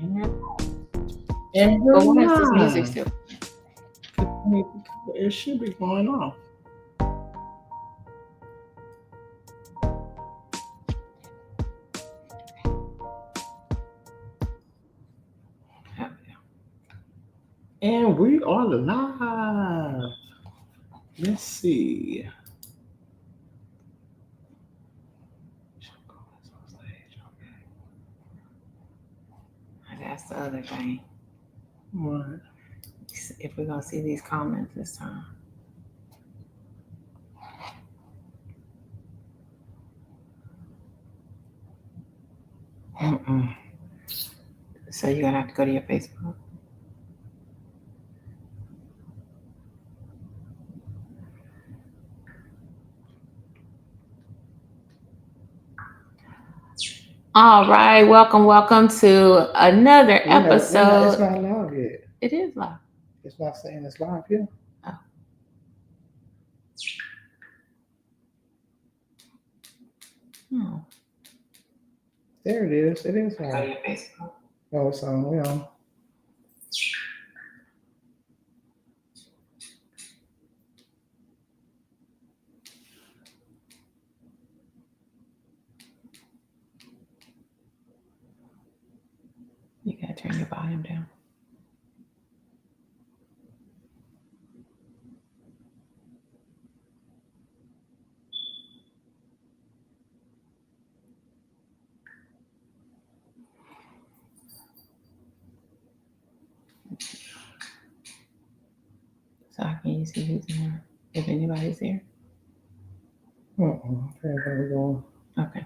And But why is this music still? It should be going off. And we are live. Let's see. That's the other thing. What? If we're gonna see these comments this time. So you're gonna have to go to your Facebook. All right, welcome to another episode. It's not live yet. It is live. It's not saying it's live yet. Oh. There it is. It is Go to live. your Facebook. Oh, it's on. We on. You gotta turn your volume down. So can you see who's in there? If anybody's there. Okay, go. Okay.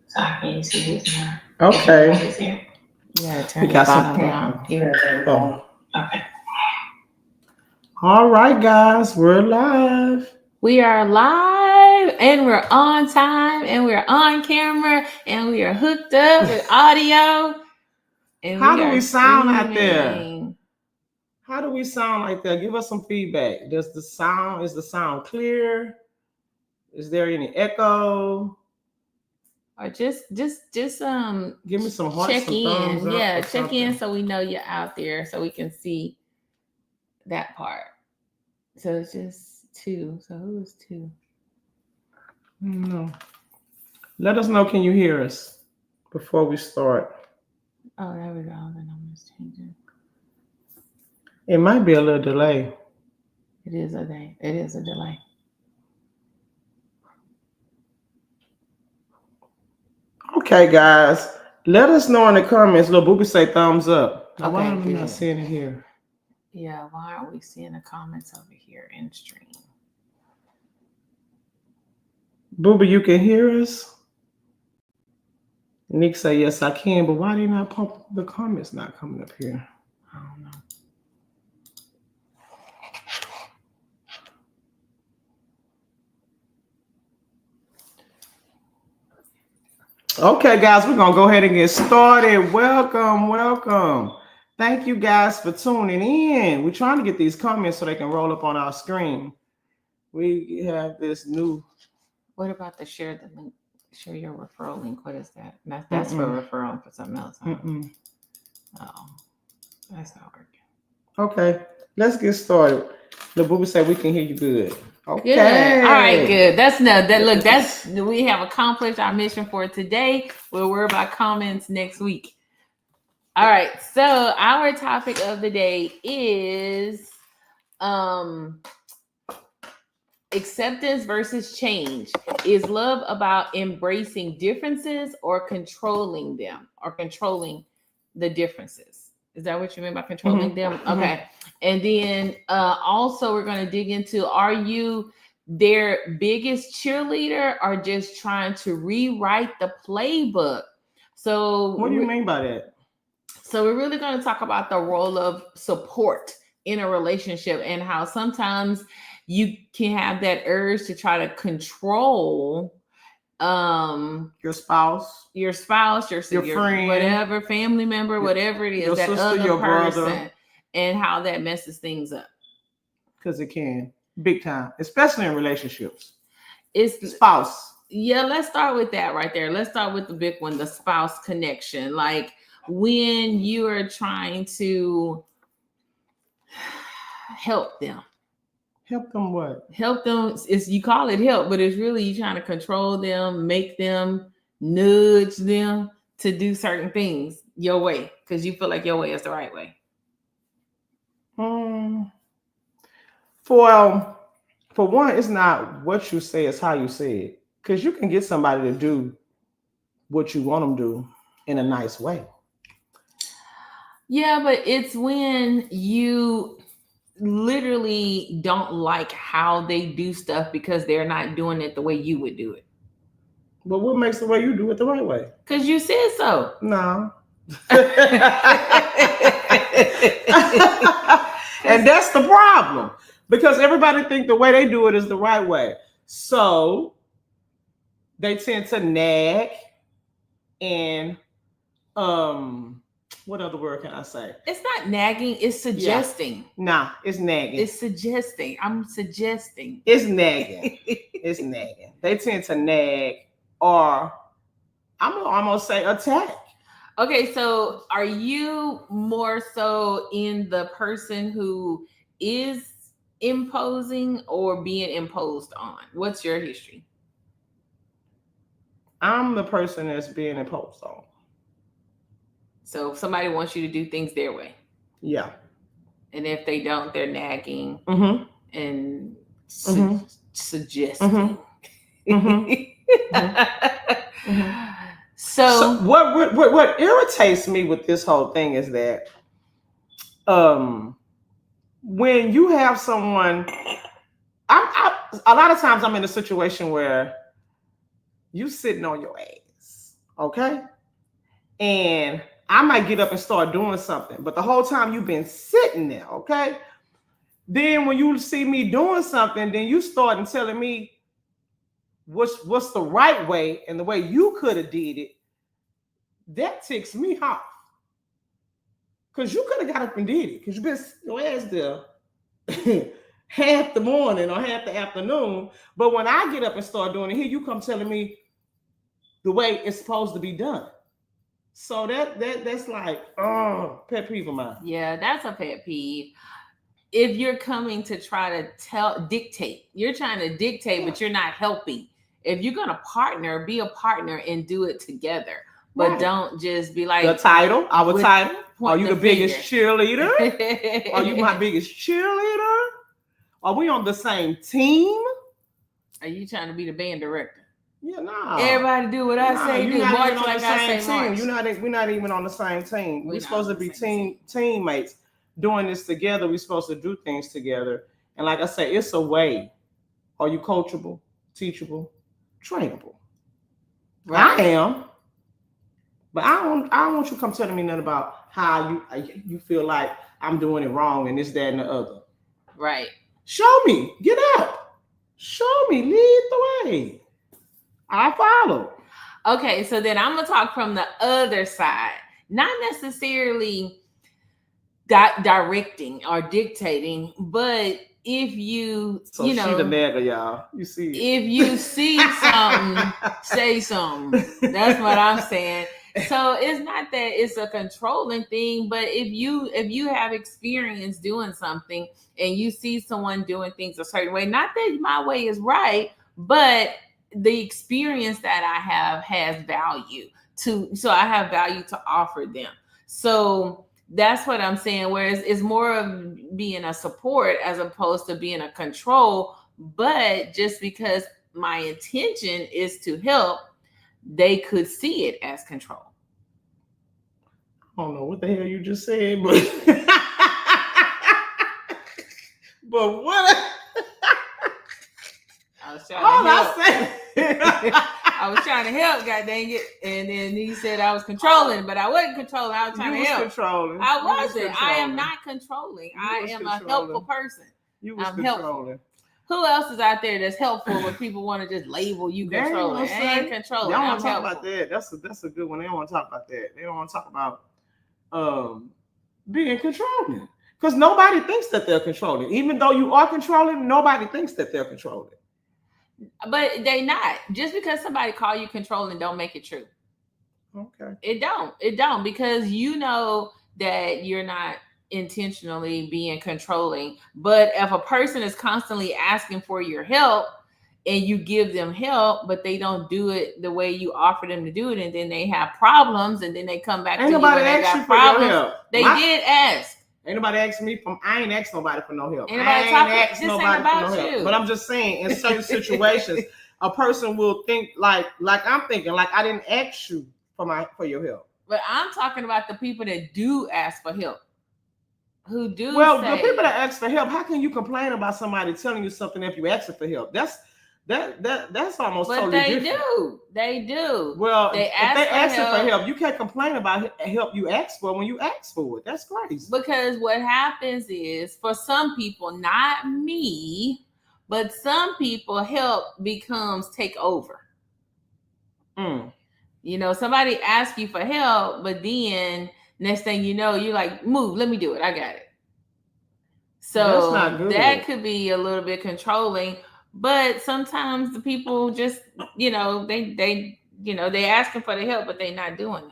So can you see who's in there? Okay. If anybody's there. You gotta turn We your got some. volume down here. Oh. Okay. All right, guys, we're live. We are live and we're on time and we're on camera and we are hooked up with audio. And How do we sound out there? streaming. How do we sound like that? Give us some feedback. Is the sound clear? Is there any echo? Or just Give me some hearts, check some in. thumbs up Yeah, or check something. in so we know you're out there so we can see that part. So it's just 2. So who is 2? No. Let us know, can you hear us before we start? Oh, there we go. The numbers changing. It might be a little delay. It is a delay. Okay, guys. Let us know in the comments. Little Booby say thumbs up. Now, why Okay, am I not good. seeing it here? Yeah, why aren't we seeing the comments over here in stream? Booby, you can hear us? Nick say, yes, I can, but why they not pump the comments not coming up here? I don't know. Okay, guys, we're going to go ahead and get started. Welcome. Thank you guys for tuning in. We're trying to get these comments so they can roll up on our screen. We have this new. What about the share the link? Share your referral link. What is that? That's for referral for something else. Huh? Oh, that's not working. Okay, let's get started. The booby said we can hear you good. Okay. Good. All right, good. We have accomplished our mission for today. We'll worry about comments next week. All right, so our topic of the day is acceptance versus change. Is love about embracing differences or controlling them, or controlling the differences? Is that what you mean by controlling them? Okay. And then also we're going to dig into, are you their biggest cheerleader or just trying to rewrite the playbook? So what do you mean by that? So we're really going to talk about the role of support in a relationship and how sometimes you can have that urge to try to control your spouse, your friend, whatever, family member, whatever it is, your that sister, other your person, brother. And how that messes things up. Because it can, big time, especially in relationships. It's spouse. Yeah, let's start with that right there. Let's start with the big one, the spouse connection. Like when you are trying to help them. Help them what? Help them is you call it help, but it's really you trying to control them, make them, nudge them to do certain things your way because you feel like your way is the right way. For one, it's not what you say, it's how you say it. Because you can get somebody to do what you want them to do in a nice way. Yeah, but it's when you literally don't like how they do stuff because they're not doing it the way you would do it. But what makes the way you do it the right way? Because you said so. No. And that's the problem. Because everybody think the way they do it is the right way. So they tend to nag and what other word can I say? It's not nagging, it's suggesting. Nah, it's nagging. It's suggesting. I'm suggesting. It's nagging. It's nagging. They tend to nag or I'm gonna almost say attack. Okay, so are you more so in the person who is imposing or being imposed on? What's your history? I'm the person that's being imposed on. So if somebody wants you to do things their way. Yeah. And if they don't, they're nagging and suggesting. So what irritates me with this whole thing is that when you have someone, a lot of times I'm in a situation where you sitting on your ass, okay? And I might get up and start doing something, but the whole time you've been sitting there, okay? Then when you see me doing something, then you start and telling me what's the right way and the way you could have did it. That ticks me off. Because you could have got up and did it. Because you've been your ass there half the morning or half the afternoon. But when I get up and start doing it, here you come telling me the way it's supposed to be done. So that's like, pet peeve of mine. Yeah, that's a pet peeve. If you're coming to try to dictate, you're trying to dictate, but you're not helping. If you're going to partner, be a partner and do it together. But don't just be like... The title, our title. Are you the biggest cheerleader? Are you my biggest cheerleader? Are we on the same team? Are you trying to be the band director? Yeah, no. Everybody do what I say do. March like I say march. We're not even on the same team. We're supposed to be teammates doing this together. We're supposed to do things together. And like I say, it's a way. Are you coachable, teachable, trainable? Right. I am. But I don't want you to come telling me nothing about how you feel like I'm doing it wrong and this, that, and the other. Right. Show me. Get up. Show me. Lead the way. I follow. Okay, so then I'm gonna talk from the other side, not necessarily directing or dictating, but if you she the nagger, y'all. You see it. If you see something, say something. That's what I'm saying. So it's not that it's a controlling thing, but if you have experience doing something and you see someone doing things a certain way, not that my way is right, but the experience that I have has value so I have value to offer them. So that's what I'm saying. Whereas it's more of being a support as opposed to being a control. But just because my intention is to help, they could see it as control. I don't know what the hell you just said, but but what? I was trying to help. I was trying to help, god dang it. And then he said I was controlling, but I wasn't controlling. I was trying to help. Controlling. I wasn't. I am not controlling. I am a helpful person. You was controlling. Who else is out there that's helpful when people want to just label you controlling? I ain't controlling. Y'all want to talk about that. That's a good one. They don't want to talk about that. They don't want to talk about being controlling. Because nobody thinks that they're controlling. Even though you are controlling, nobody thinks that they're controlling. But they not. Just because somebody call you controlling don't make it true. Okay. It don't, because you know that you're not intentionally being controlling. But if a person is constantly asking for your help and you give them help, but they don't do it the way you offer them to do it, and then they have problems, and then they come back Ain't to you nobody when they asked you got for your problems. help. They did ask. Ain't nobody asked me from. I ain't asked nobody for no help. Ain't I nobody ain't talking- asked this ain't nobody for no about help. you. But I'm just saying, in certain situations, a person will think like I'm thinking, like I didn't ask you for your help. But I'm talking about the people that do ask for help. Who do Well, say, the people that ask for help, how can you complain about somebody telling you something if you ask for help? That's almost but totally they different. They do. Well, They if ask they for asking for help. help, you can't complain about help you ask for when you ask for it. That's crazy. Because what happens is, for some people, not me, but some people, help becomes take over. You know, somebody asks you for help, but then next thing you know, you're like, move, let me do it. I got it. So that's not good. That could be a little bit controlling. But sometimes the people just, you know, they asking for the help, but they're not doing it.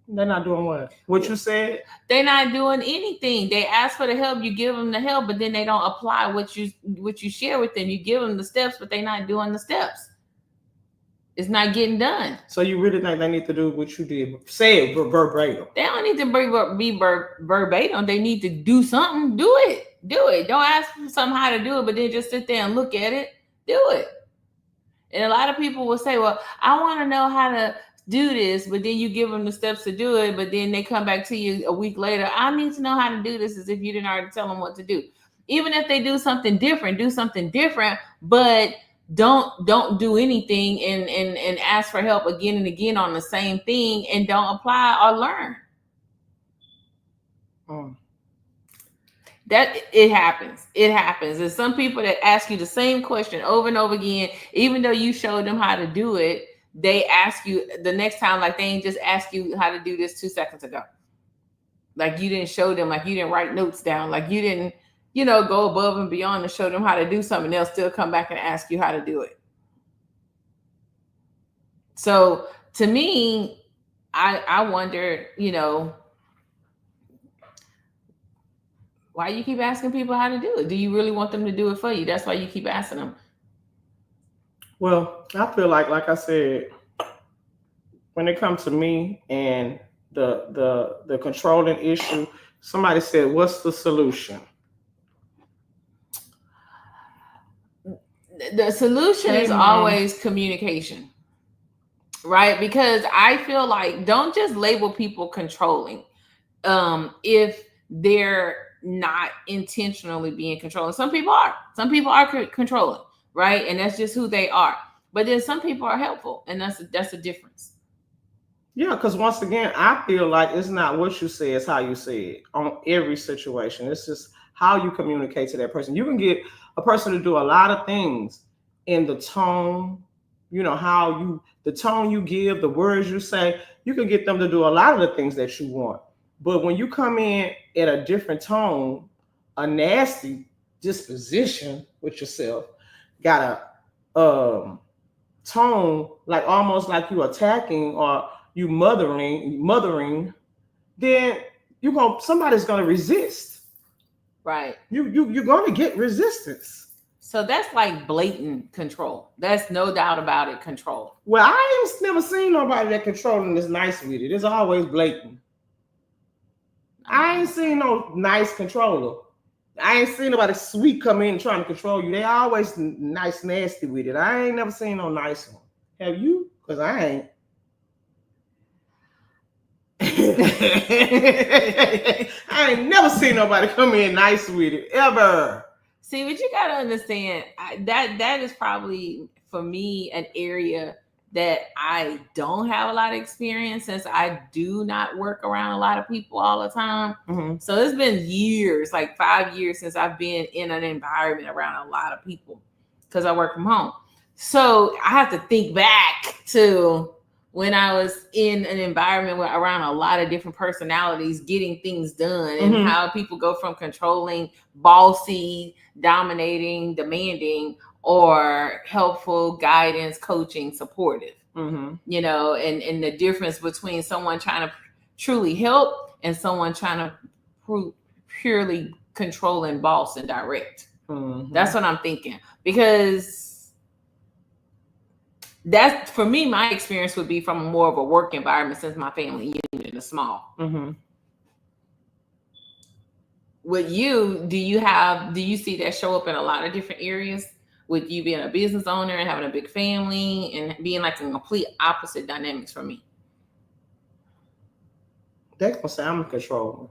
They're not doing what? What you said? They're not doing anything. They ask for the help, you give them the help, but then they don't apply what you share with them. You give them the steps, but they're not doing the steps. It's not getting done. So you really think they need to do what you did? Say it verbatim. They don't need to be verbatim. They need to do something. Do it. Don't ask for something how to do it, but then just sit there and look at it. Do it. And a lot of people will say, well, I want to know how to do this, but then you give them the steps to do it, but then they come back to you a week later. I need to know how to do this, as if you didn't already tell them what to do. Even if they do something different, but don't do anything and ask for help again and again on the same thing, and don't apply or learn. That it happens. There's some people that ask you the same question over and over again, even though you showed them how to do it. They ask you the next time, like they ain't just ask you how to do this 2 seconds ago. Like you didn't show them, like you didn't write notes down, like you didn't, go above and beyond to show them how to do something. They'll still come back and ask you how to do it. So to me, I wonder, why you keep asking people how to do it? Do you really want them to do it for you? That's why you keep asking them. Well, I feel like I said, when it comes to me and the controlling issue, somebody said, what's the solution? The solution is always communication, right? Because I feel like, don't just label people controlling if they're not intentionally being controlling. Some people are controlling, right? And that's just who they are. But then some people are helpful, and that's a difference. Yeah, because once again, I feel like it's not what you say, it's how you say it on every situation. It's just how you communicate to that person. You can get a person to do a lot of things in the tone, the tone you give, the words you say, you can get them to do a lot of the things that you want. But when you come in at a different tone, a nasty disposition with yourself, got a tone like almost like you attacking or you mothering, then somebody's gonna resist. Right. You're gonna get resistance. So that's like blatant control. That's no doubt about it, control. Well, I ain't never seen nobody that controlling is nice with it. It's always blatant. I ain't seen no nice controller. I ain't seen nobody sweet come in trying to control you. They always nice, nasty with it. I ain't never seen no nice one. Have you? Because I ain't. I ain't never seen nobody come in nice with it, ever. See, but you got to understand, that is probably, for me, an area that I don't have a lot of experience, since I do not work around a lot of people all the time. Mm-hmm. So it's been years, like 5 years, since I've been in an environment around a lot of people, because I work from home. So I have to think back to when I was in an environment around a lot of different personalities getting things done, and how people go from controlling, bossy, dominating, demanding, or helpful, guidance, coaching, supportive. Mm-hmm. You know, and the difference between someone trying to truly help and someone trying to purely control and boss and direct. Mm-hmm. That's what I'm thinking, because that's, for me, my experience would be from more of a work environment, since my family unit is small. Mm-hmm. With you, do you see that show up in a lot of different areas? With you being a business owner and having a big family and being like a complete opposite dynamics from me. They gonna say I'm a controller,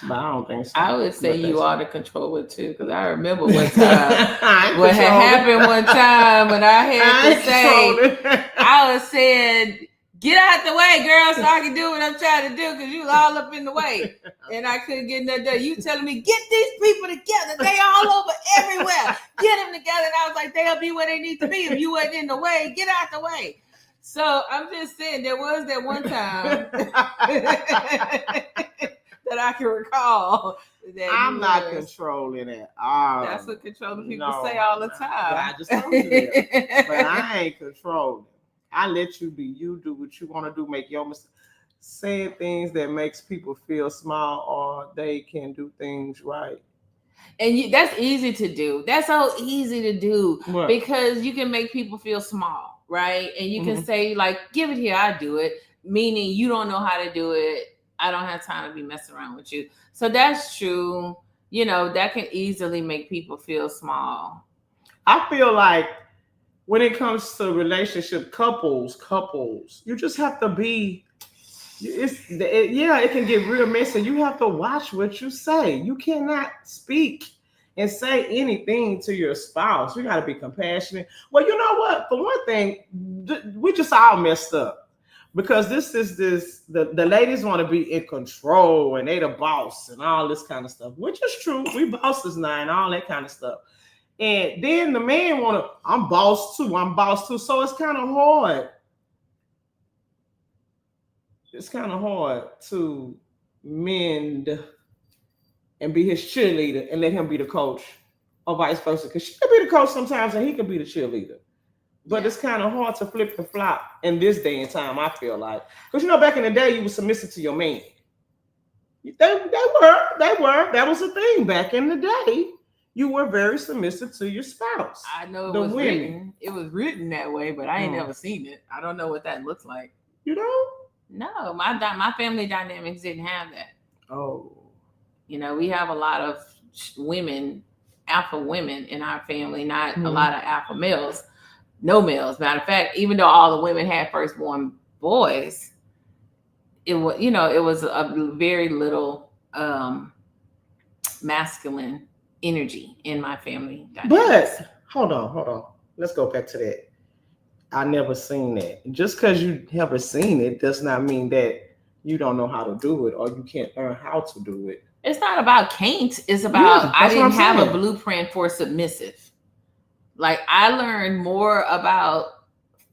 but I don't think so. I would say But you that's- are the controller too, because I remember one time I ain't what had controlling. happened one time when I had I to say, controlling. I was saying, get out the way, girl, so I can do what I'm trying to do, because you was all up in the way. And I couldn't get nothing done. You telling me, get these people together. They all over everywhere. Get them together. And I was like, they'll be where they need to be. If you wasn't in the way, get out the way. So I'm just saying, there was that one time that I can recall. That I'm not controlling at all. That's what controlling people No. say all the time. I just told you that. But I ain't controlling. I let you be. You do what you want to do. Make your mistake. Saying things that makes people feel small, or they can do things right. And that's easy to do. That's so easy to do. What? Because you can make people feel small, right? And you can say, like, give it here, I do it. Meaning you don't know how to do it. I don't have time to be messing around with you. So that's true. You know, that can easily make people feel small. I feel like when it comes to relationship, couples, you just have to be. It can get real messy. You have to watch what you say. You cannot speak and say anything to your spouse. You got to be compassionate. Well, you know what? For one thing, we just all messed up, because the ladies want to be in control and they the boss and all this kind of stuff, which is true. We bosses now and all that kind of stuff. And then the man I'm boss too. So it's kind of hard. It's kind of hard to mend and be his cheerleader and let him be the coach, or vice versa. Because she can be the coach sometimes and he can be the cheerleader. But it's kind of hard to flip the flop in this day and time, I feel like. Because, back in the day, you were submissive to your man. They were. That was a thing back in the day. You were very submissive to your spouse. I know it was written. It was written that way, but I ain't never seen it. I don't know what that looks like. You know? No, my family dynamics didn't have that. Oh. We have a lot of women, alpha women in our family, not a lot of alpha males. No males. Matter of fact, even though all the women had firstborn boys, it was a very little masculine energy in my family dynamics. But hold on. Let's go back to that. I never seen that. Just because you never seen it does not mean that you don't know how to do it or you can't learn how to do it. It's not about can't. It's about I didn't have a blueprint for submissive. Like, I learned more about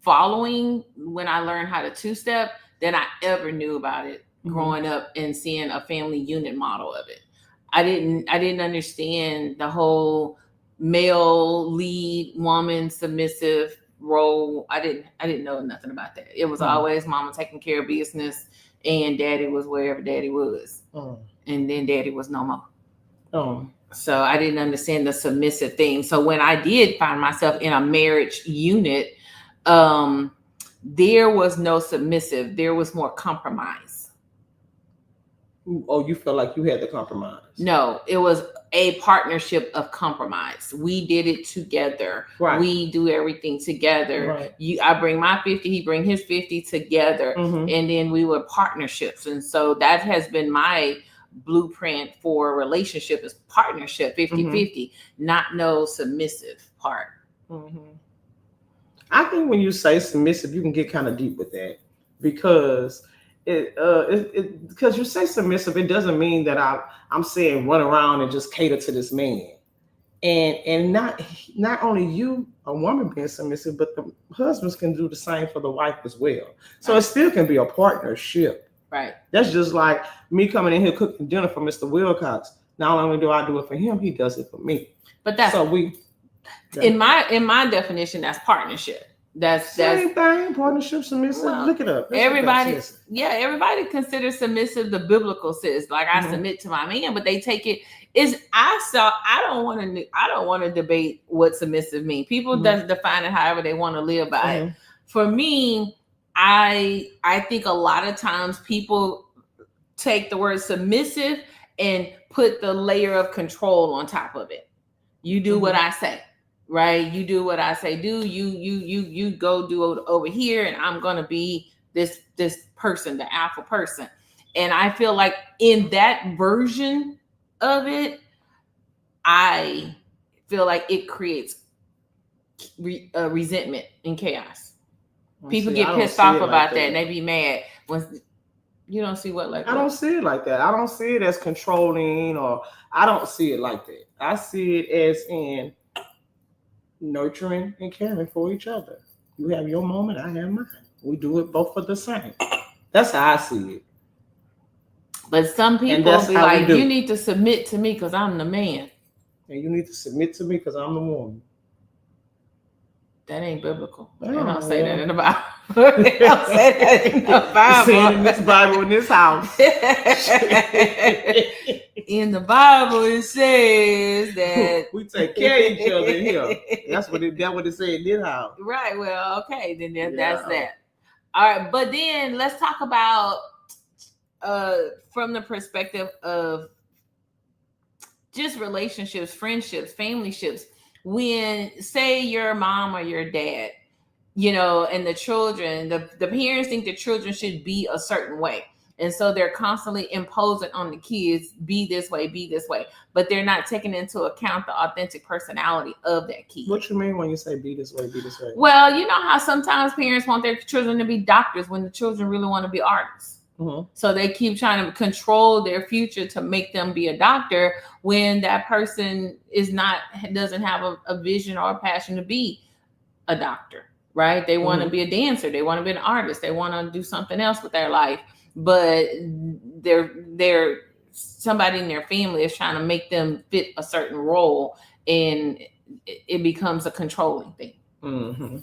following when I learned how to two-step than I ever knew about it growing up and seeing a family unit model of it. I didn't understand the whole male lead, woman submissive role. I didn't know nothing about that. It was always mama taking care of business and daddy was wherever daddy was. And then daddy was no more. So I didn't understand the submissive thing. So when I did find myself in a marriage unit, there was no submissive. There was more compromise. Oh, you felt like you had to compromise? No, it was a partnership of compromise. We did it together. Right. We do everything together. Right. I bring my 50, he bring his 50 together. And then we were partnerships. And so that has been my blueprint for a relationship, is partnership, 50-50, not no submissive part. I think when you say submissive, you can get kind of deep with that, because because you say submissive, it doesn't mean that I'm saying run around and just cater to this man, and not only you, a woman, being submissive, but the husbands can do the same for the wife as well. So it still can be a partnership. Right. That's just like me coming in here cooking dinner for Mr. Wilcox. Not only do I do it for him, he does it for me. But that's so we. In my definition, that's partnership. That's same thing. Partnership, submissive. Well, look it up. Everybody considers submissive the biblical sis. Like I submit to my man, but they take it is I don't want to debate what submissive means. People doesn't define it however they want to live by it. For me, I think a lot of times people take the word submissive and put the layer of control on top of it. You do what I say. Right, you do what I say. Do you go do it over here, and I'm gonna be this person, the alpha person. And I feel like in that version of it, I feel like it creates resentment and chaos. People get pissed off about that, and they be mad when you don't see what like. I don't see it like that. I don't see it as controlling, or I don't see it like that. I see it as in nurturing and caring for each other. You have your moment, I have mine. We do it both for the same. That's how I see it. But some people be like, you need to submit to me because I'm the man. And you need to submit to me because I'm the woman. That ain't biblical. They don't say that in the Bible. They don't say that in the Bible. Saying in this Bible in this house. In the Bible, it says that we take care of each other here. That's what it said in this house. Right. Well, okay. Then that's that. All right. But then let's talk about from the perspective of just relationships, friendships, family ships. When say your mom or your dad, and the children, the parents think the children should be a certain way. And so they're constantly imposing on the kids, be this way, but they're not taking into account the authentic personality of that kid. What you mean when you say be this way, be this way? Well, you know how sometimes parents want their children to be doctors when the children really want to be artists. So they keep trying to control their future to make them be a doctor when that person doesn't have a vision or a passion to be a doctor, right? They want to be a dancer. They want to be an artist. They want to do something else with their life, but they're somebody in their family is trying to make them fit a certain role, and it becomes a controlling thing. And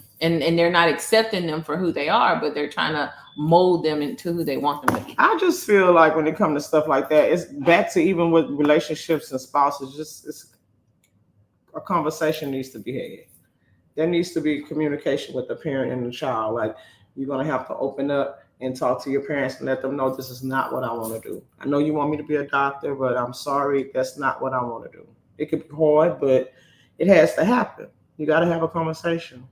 they're not accepting them for who they are, but they're trying to mold them into who they want them to be. I just feel like when it comes to stuff like that, it's back to even with relationships and spouses, it's a conversation needs to be had. There needs to be communication with the parent and the child. Like, you're going to have to open up and talk to your parents and let them know this is not what I want to do. I know you want me to be a doctor, but I'm sorry, that's not what I want to do. It could be hard, but it has to happen. You got to have a conversation.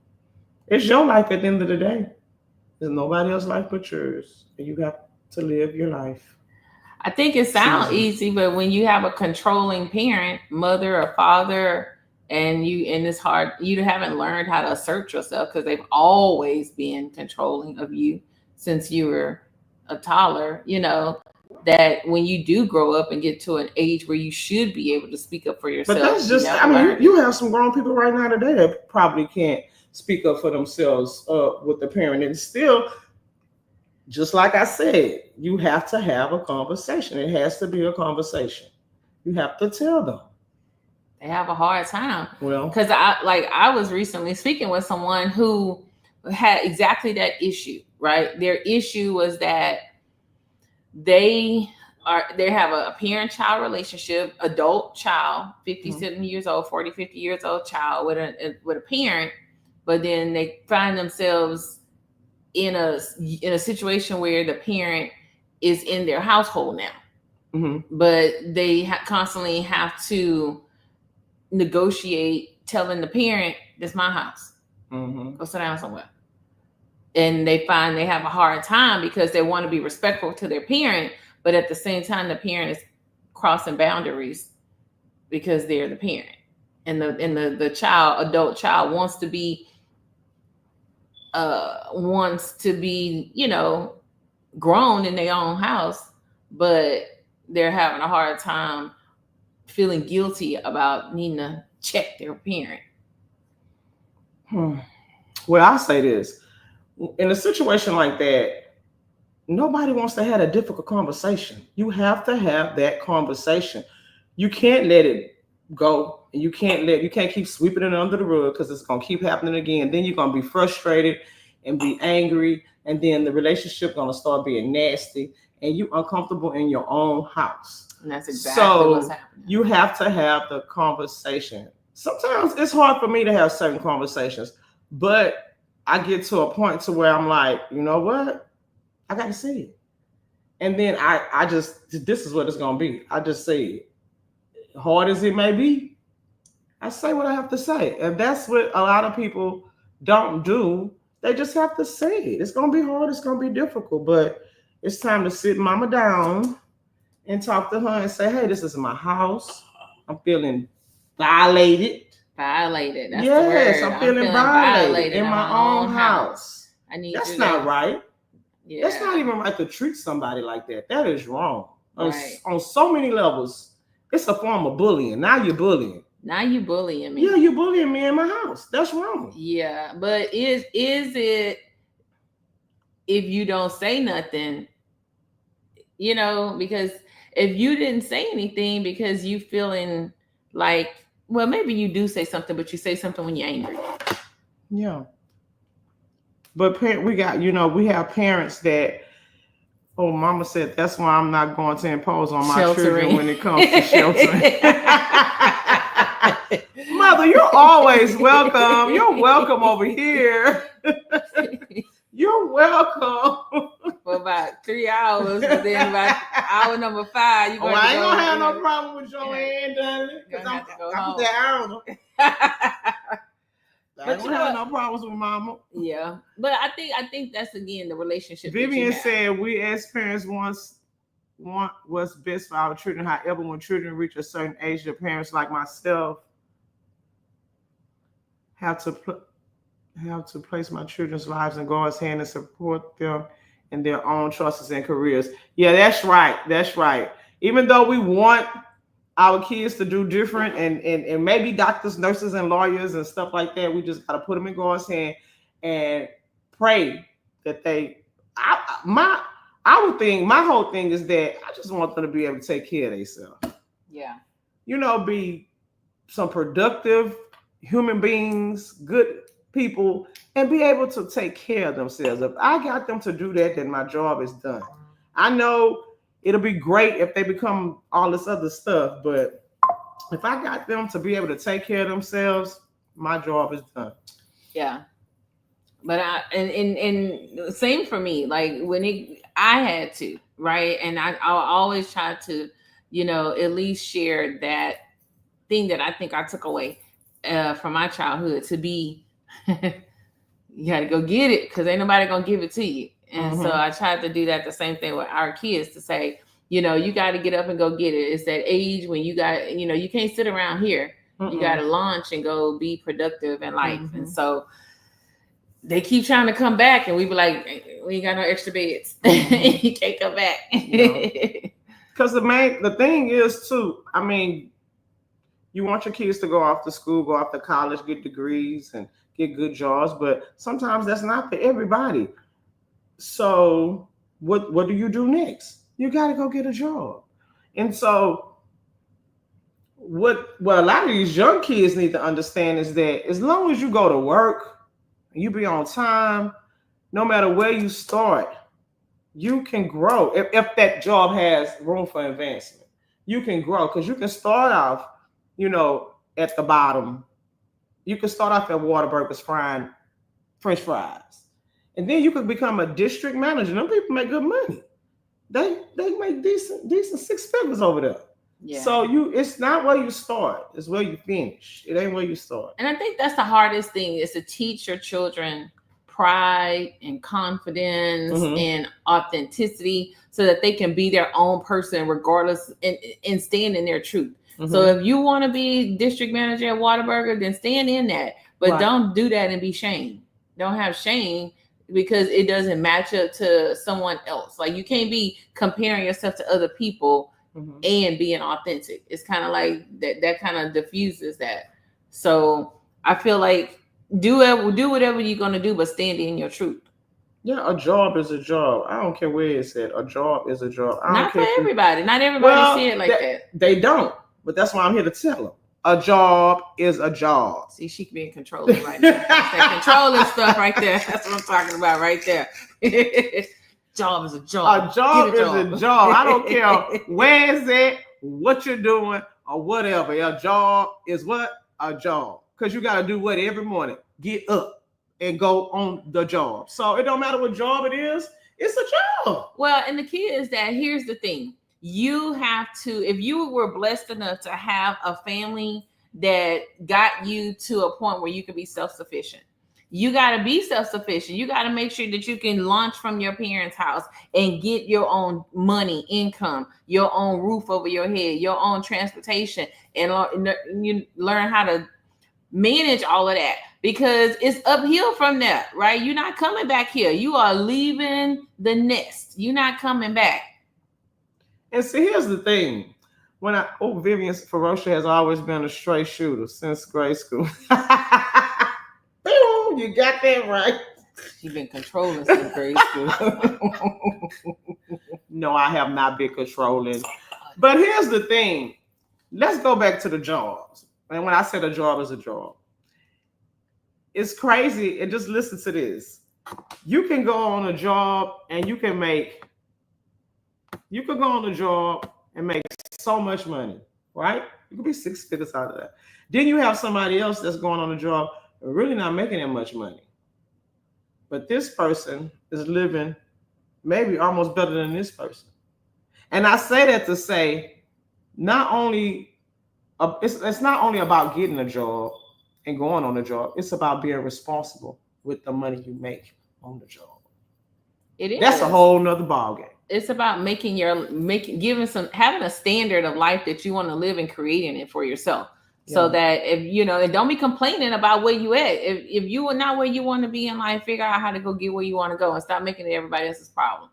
It's your life at the end of the day. There's nobody else's life but yours. And you got to live your life. I think it sounds easy, but when you have a controlling parent, mother or father, and it's hard, you haven't learned how to assert yourself because they've always been controlling of you since you were a toddler, that when you do grow up and get to an age where you should be able to speak up for yourself. But that's just, you have some grown people right now today that probably can't speak up for themselves with the parent. And still, just like I said, you have to have a conversation. It has to be a conversation. You have to tell them. They have a hard time. Well, because I was recently speaking with someone who had exactly that issue, right? Their issue was that they have a parent-child relationship, adult child, 50 years old, 40, 50 years old child with a parent, but then they find themselves in a situation where the parent is in their household now, but they constantly have to negotiate telling the parent, "This is my house. Go sit down somewhere." And they find they have a hard time because they want to be respectful to their parent, but at the same time, the parent is crossing boundaries because they're the parent, and the adult child wants to be grown in their own house, but they're having a hard time feeling guilty about needing to check their parent. Well, I'll say this. In a situation like that, nobody wants to have a difficult conversation. You have to have that conversation. You can't let it go And you can't keep sweeping it under the rug because it's gonna keep happening again. Then you're gonna be frustrated and be angry, and then the relationship gonna start being nasty, and you uncomfortable in your own house. And that's exactly what's happening. You have to have the conversation. Sometimes it's hard for me to have certain conversations, but I get to a point to where I'm like, you know what? I got to say it. And then I just, this is what it's going to be. I just say it. Hard as it may be, I say what I have to say. And that's what a lot of people don't do. They just have to say it. It's going to be hard. It's going to be difficult, but it's time to sit mama down and talk to her and say, hey, this is my house. I'm feeling violated. Violated. That's yes, the word. I'm feeling violated in my own house. I need That's you not to, right. Yeah. That's not even right to treat somebody like that. That is wrong. Right. On so many levels. It's a form of bullying. Now you're bullying. Now you bullying me. Yeah, you're bullying me in my house. That's wrong. Yeah, but is it if you don't say nothing, you know, because if you didn't say anything because you feeling like, well, maybe you do say something, but you say something when you're angry. Yeah. But we have parents that, oh, mama said that's why I'm not going to impose on my children when it comes to sheltering. Mother, you're always welcome. You're welcome over here. You're welcome. For about 3 hours, but then about hour number 5, you're going I ain't to gonna have no problem with Joanne, darling, because I put that on her. I don't have no problems with mama. Yeah, but I think that's again the relationship. Vivian said we as parents want what's best for our children. However, when children reach a certain age, their parents like myself have to place my children's lives in God's hand and support them in their own choices and careers. Yeah, that's right. That's right. Even though we want our kids to do different and maybe doctors, nurses, and lawyers and stuff like that, we just got to put them in God's hand and pray that my whole thing is that I just want them to be able to take care of themselves. Yeah. Be some productive human beings, good people, and be able to take care of themselves. If I got them to do that, then my job is done. I know it'll be great if they become all this other stuff, but if I got them to be able to take care of themselves, my job is done. Yeah. But and same for me. Like I had to, right? And I'll always try to, at least share that thing that I think I took away from my childhood to be, you got to go get it because ain't nobody gonna give it to you. And so I tried to do that the same thing with our kids to say, you got to get up and go get it. It's that age when you got, you can't sit around here. You got to launch and go be productive in life. And so they keep trying to come back and we be like, we ain't got no extra beds. You can't come back. Because the thing is too, you want your kids to go off to school, go off to college, get degrees and get good jobs, but sometimes that's not for everybody. So what do you do next? You got to go get a job. And so what a lot of these young kids need to understand is that as long as you go to work, you be on time, no matter where you start, you can grow. If that job has room for advancement, you can grow because you can start off, at the bottom. You can start off at Whataburger's frying French fries. And then you could become a district manager. Them people make good money. They make decent 6 figures over there. Yeah. So it's not where you start, it's where you finish. It ain't where you start. And I think that's the hardest thing is to teach your children pride and confidence and authenticity so that they can be their own person regardless and stand in their truth. So if you want to be district manager at Whataburger, then stand in that. But don't do that and be shamed. Don't have shame because it doesn't match up to someone else. Like you can't be comparing yourself to other people and being authentic. It's kind of like that kind of diffuses that. So I feel like do whatever you're going to do, but stand in your truth. Yeah, a job is a job. I don't care where it's at. A job is a job. Not for everybody. Not everybody see it like that. They don't. But that's why I'm here to tell them. a job is a job. See, she being controlling right now. That's that controlling stuff right there. That's what I'm talking about right there. Job is a job. A job is a job. I don't care where is it, what you're doing, or whatever. A job is what? A job. Because you got to do what every morning? Get up and go on the job. So it don't matter what job it is, it's a job. Well, and the key is that here's the thing. You have to, if you were blessed enough to have a family that got you to a point where you can be self-sufficient, you got to be self-sufficient. You got to make sure that you can launch from your parents' house and get your own money, income, your own roof over your head, your own transportation, and you learn how to manage all of that, because it's uphill from there, right? You're not coming back here. You are leaving the nest. You're not coming back. And see, here's the thing. Vivian Ferocious has always been a straight shooter since grade school. You got that right. She's been controlling since grade school. No, I have not been controlling. But here's the thing. Let's go back to the jobs. And when I said a job is a job, it's crazy. And just listen to this. You can go on a job and you could go on a job and make so much money, right? You could be 6 figures out of that. Then you have somebody else that's going on a job and really not making that much money. But this person is living maybe almost better than this person. And I say that to say, it's not only about getting a job and going on a job. It's about being responsible with the money you make on the job. It is. That's a whole nother ballgame. It's about having a standard of life that you want to live and creating it for yourself. So that and don't be complaining about where you at. If you are not where you want to be in life, figure out how to go get where you want to go and stop making it everybody else's problem.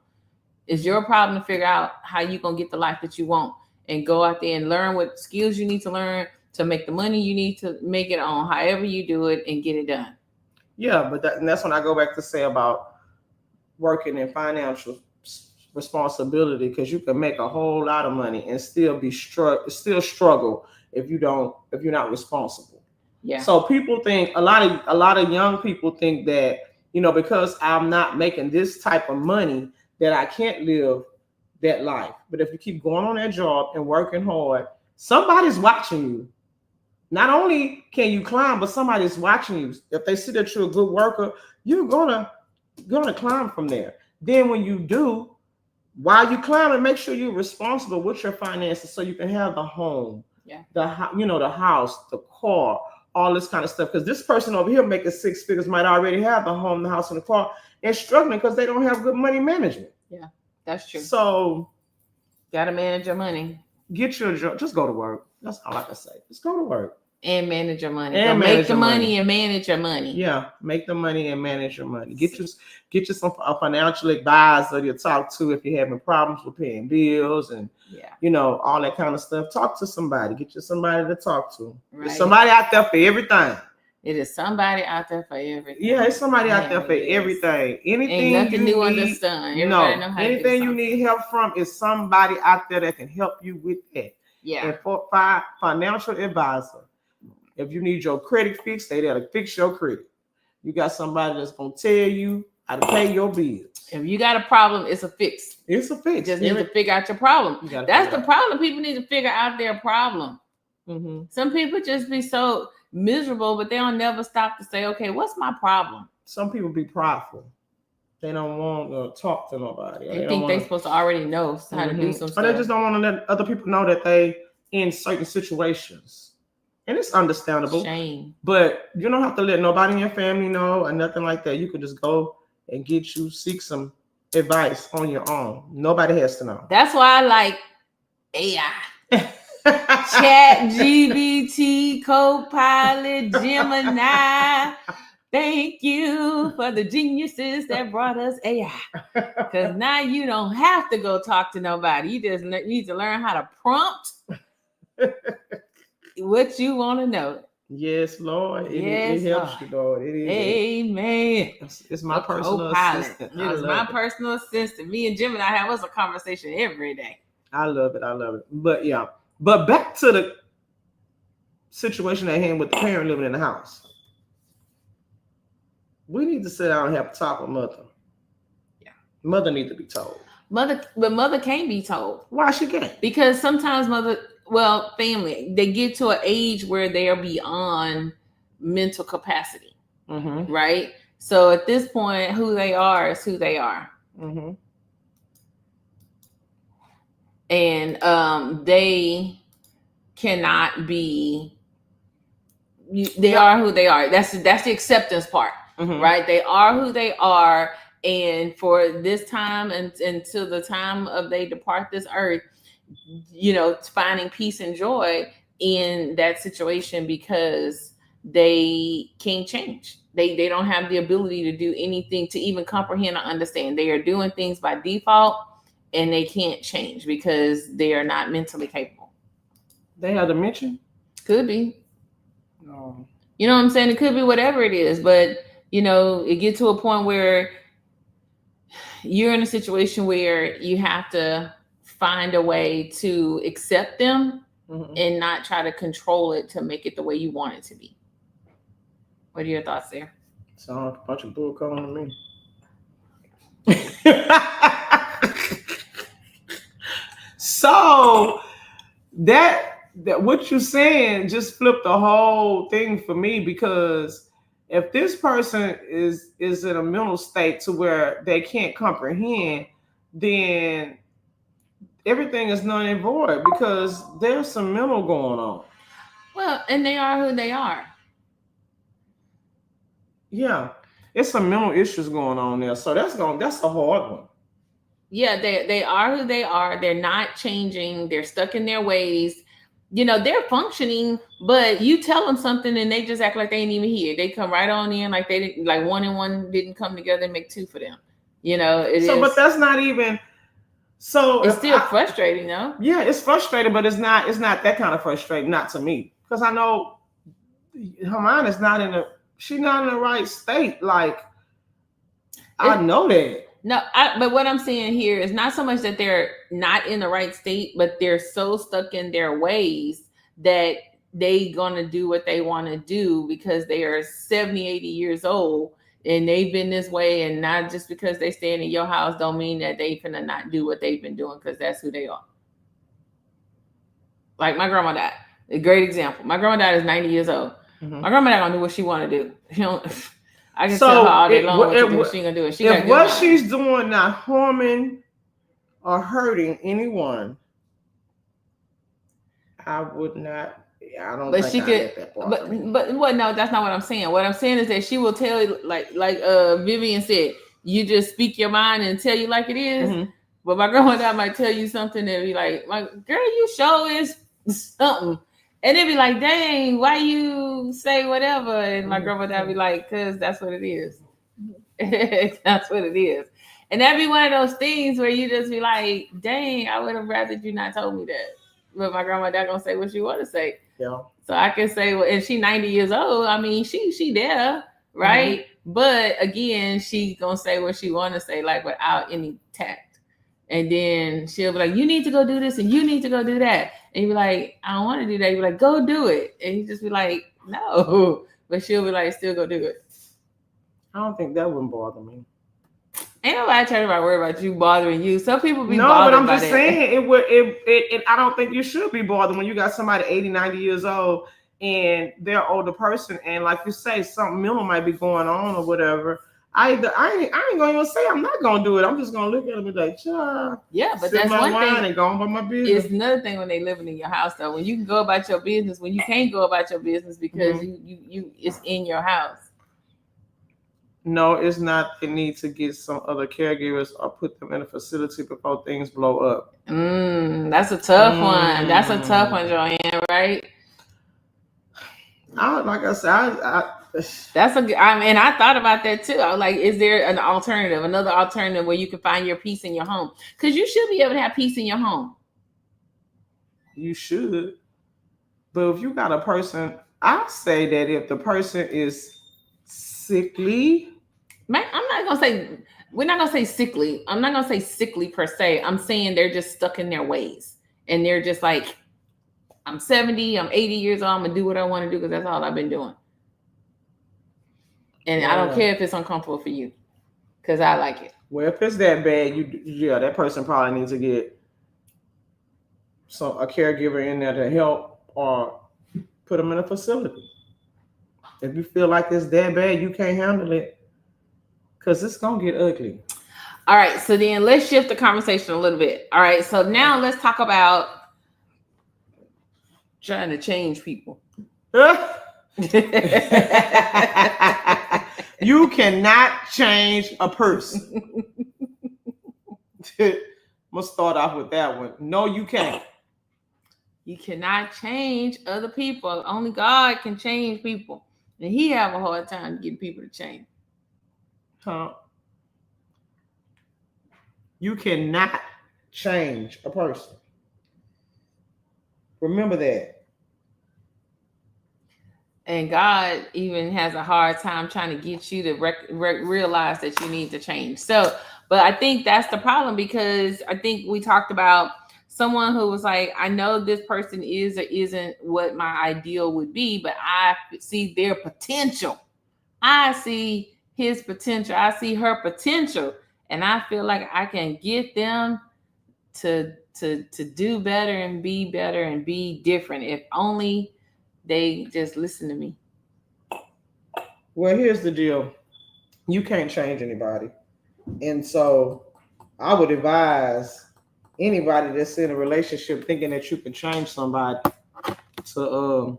It's your problem to figure out how you're going to get the life that you want, and go out there and learn what skills you need to learn to make the money you need to make it on, however you do it, and get it done. Yeah, but that's when I go back to say about working in financial responsibility, because you can make a whole lot of money and still struggle if you're not responsible. Yeah. So people think, a lot of young people think that, because I'm not making this type of money, that I can't live that life. But if you keep going on that job and working hard, somebody's watching you. Not only can you climb, but somebody's watching you. If they see that you're a good worker, you're gonna climb from there. Then when you do, while you climbing, make sure you're responsible with your finances so you can have the home, the house, the car, all this kind of stuff. Because this person over here making 6 figures might already have the home, the house, and the car, and struggling because they don't have good money management. Yeah, that's true. So, gotta manage your money. Get your job. Just go to work. That's all I can say. Just go to work. And manage your money. And make the money and manage your money. Yeah, make the money and manage your money. Get you a financial advisor to talk to if you're having problems with paying bills and all that kind of stuff. Talk to somebody. Get you somebody to talk to. Right. There's somebody out there for everything. It is somebody out there for everything. Yeah, it's somebody out there for everything. Anything ain't nothing new under the sun. Anything you need help from is somebody out there that can help you with that. Yeah. And for financial advisor. If you need your credit fixed, they there to fix your credit. You got somebody that's gonna tell you how to pay your bills. If you got a problem, it's a fix. It's a fix. You just need to figure out your problem. That's the problem. People need to figure out their problem. Mm-hmm. Some people just be so miserable, but they don't never stop to say, okay, what's my problem? Some people be prideful. They don't want to talk to nobody. They think they're supposed to already know how to do some stuff. But they just don't want to let other people know that they in certain situations. And it's understandable. Shame. But you don't have to let nobody in your family know or nothing like that. You can just go and seek some advice on your own. Nobody has to know. That's why I like AI. ChatGPT, Copilot, Gemini. Thank you for the geniuses that brought us AI. Because now you don't have to go talk to nobody. You just need to learn how to prompt what you want to know. Yes, Lord. It helps you, Lord. It is. Amen. It's my personal assistant. It is my personal assistant. Me and Jim and I have us a conversation every day. I love it. But yeah. But back to situation at hand with the parent living in the house. We need to sit down and have a talk with mother. Yeah. Mother needs to be told. Mother can't be told. Why she can't? Because sometimes family, they get to an age where they are beyond mental capacity, right? So at this point, who they are is who they are. And they cannot be. They are who they are. That's the acceptance part, right? They are who they are, and for this time and until the time of they depart this earth, finding peace and joy in that situation because they can't change. They don't have the ability to do anything to even comprehend or understand. They are doing things by default, and they can't change because they are not mentally capable. They have dementia? Could be. No. You know what I'm saying? It could be whatever it is, but it gets to a point where you're in a situation where you have to find a way to accept them and not try to control it to make it the way you want it to be. What are your thoughts there? Sounds like a bunch of bull calling to me. So that what you're saying just flipped the whole thing for me, because if this person is in a mental state to where they can't comprehend, then everything is null and void because there's some mental going on. Well, and they are who they are. Yeah, it's some mental issues going on there. So that's a hard one. Yeah, they are who they are. They're not changing. They're stuck in their ways. They're functioning, but you tell them something and they just act like they ain't even here. They come right on in like they didn't, like one and one didn't come together and make two for them. But that's not even. So it's still frustrating, though. Yeah, it's frustrating, but it's not that kind of frustrating. Not to me, because I know her mind is she's not in the right state. Like I know that. No, but what I'm saying here is not so much that they're not in the right state, but they're so stuck in their ways that they gonna do what they want to do because they are 70, 80 years old and they've been this way, and not just because they staying in your house don't mean that they finna not do what they've been doing, because that's who they are. Like my grandma died. A great example. My grandma died is 90 years old. My grandma not gonna do what she want to do. I can tell her all day long what she gonna do. If what she's doing not harming or hurting anyone, I would not. I don't. But think she could. But what? No, that's not what I'm saying. What I'm saying is that she will tell you, like Vivian said, you just speak your mind and tell you like it is. But my grandma might tell you something and be like, "My girl, you show is something." And they'd be like, dang, why you say whatever? And my grandmother would be like, because that's what it is. That's what it is. And that'd be one of those things where you just be like, dang, I would have rather you not told me that. But my grandma not going to say what she want to say. Yeah. So I can say, well, and she 90 years old. I mean, she there, right? But again, she going to say what she want to say, like without any tact. And then she'll be like, you need to go do this and you need to go do that. And you be like, I don't want to do that. You be like, go do it. And you just be like, no. But she'll be like, still go do it. I don't think that wouldn't bother me. Ain't nobody trying to worry about you bothering you. Some people be bothered. No, but I'm just saying it I don't think you should be bothered when you got somebody 80, 90 years old and they're an older person. And like you say, something mental might be going on or whatever. I ain't gonna even say I'm not gonna do it. I'm just gonna look at them and be like, yeah, but that's one thing. And go on by my business. It's another thing when they living in your house though. When you can go about your business, when you can't go about your business because you it's in your house. No, it's not. They need to get some other caregivers or put them in a facility before things blow up. That's a tough one. That's a tough one, Joanne. Right? Like I said, and I thought about that too. I was like, is there another alternative where you can find your peace in your home? Because you should be able to have peace in your home. You should. But if you got a person, I say that if the person is sickly. Man, we're not gonna say sickly. I'm not gonna say sickly per se. I'm saying they're just stuck in their ways. And they're just like, I'm 70, I'm 80 years old, I'm gonna do what I want to do because that's all I've been doing. And I don't care if it's uncomfortable for you, because I like it. Well, if it's that bad, that person probably needs to get a caregiver in there to help or put them in a facility. If you feel like it's that bad, you can't handle it, because it's gonna get ugly. All right, so then let's shift the conversation a little bit. All right, so now let's talk about trying to change people. You cannot change a person. I'm gonna start off with that one. No, you can't. You cannot change other people. Only God can change people, and He have a hard time getting people to change. Huh? You cannot change a person. Remember that. And God even has a hard time trying to get you to realize that you need to change. So, but I think that's the problem, because I think we talked about someone who was like, I know this person is or isn't what my ideal would be, but I see their potential. I see his potential. I see her potential. And I feel like I can get them to do better and be different if only they just listen to me. Well, here's the deal. You can't change anybody. And so I would advise anybody that's in a relationship thinking that you can change somebody to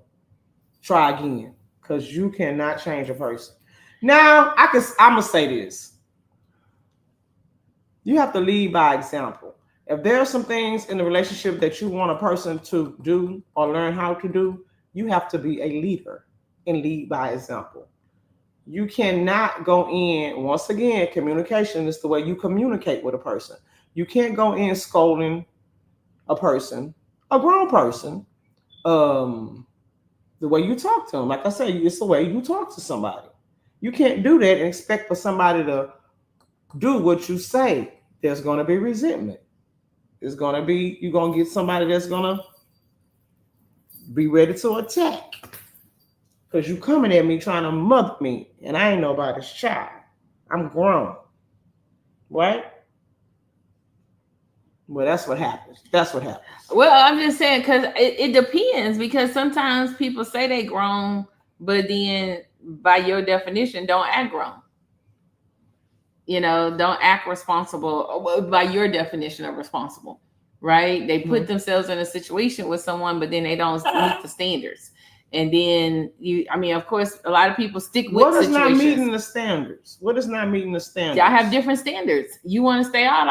try again, because you cannot change a person. Now, I'm going to say this. You have to lead by example. If there are some things in the relationship that you want a person to do or learn how to do, you have to be a leader and lead by example. You cannot go in, once again, communication is the way you communicate with a person. You can't go in scolding a person, a grown person, the way you talk to them. Like I said, it's the way you talk to somebody. You can't do that and expect for somebody to do what you say. There's going to be resentment. You're going to get somebody that's going to be ready to attack. Because you coming at me trying to mother me, and I ain't nobody's child. I'm grown. Right? Well, that's what happens. Well, I'm just saying, because it depends, because sometimes people say they grown, but then by your definition, don't act grown. Don't act responsible by your definition of responsible, right? They put themselves in a situation with someone, but then they don't meet the standards. And then of course, a lot of people stick with what is situations. Not meeting the standards? What is not meeting the standards? Y'all have different standards. You want to stay out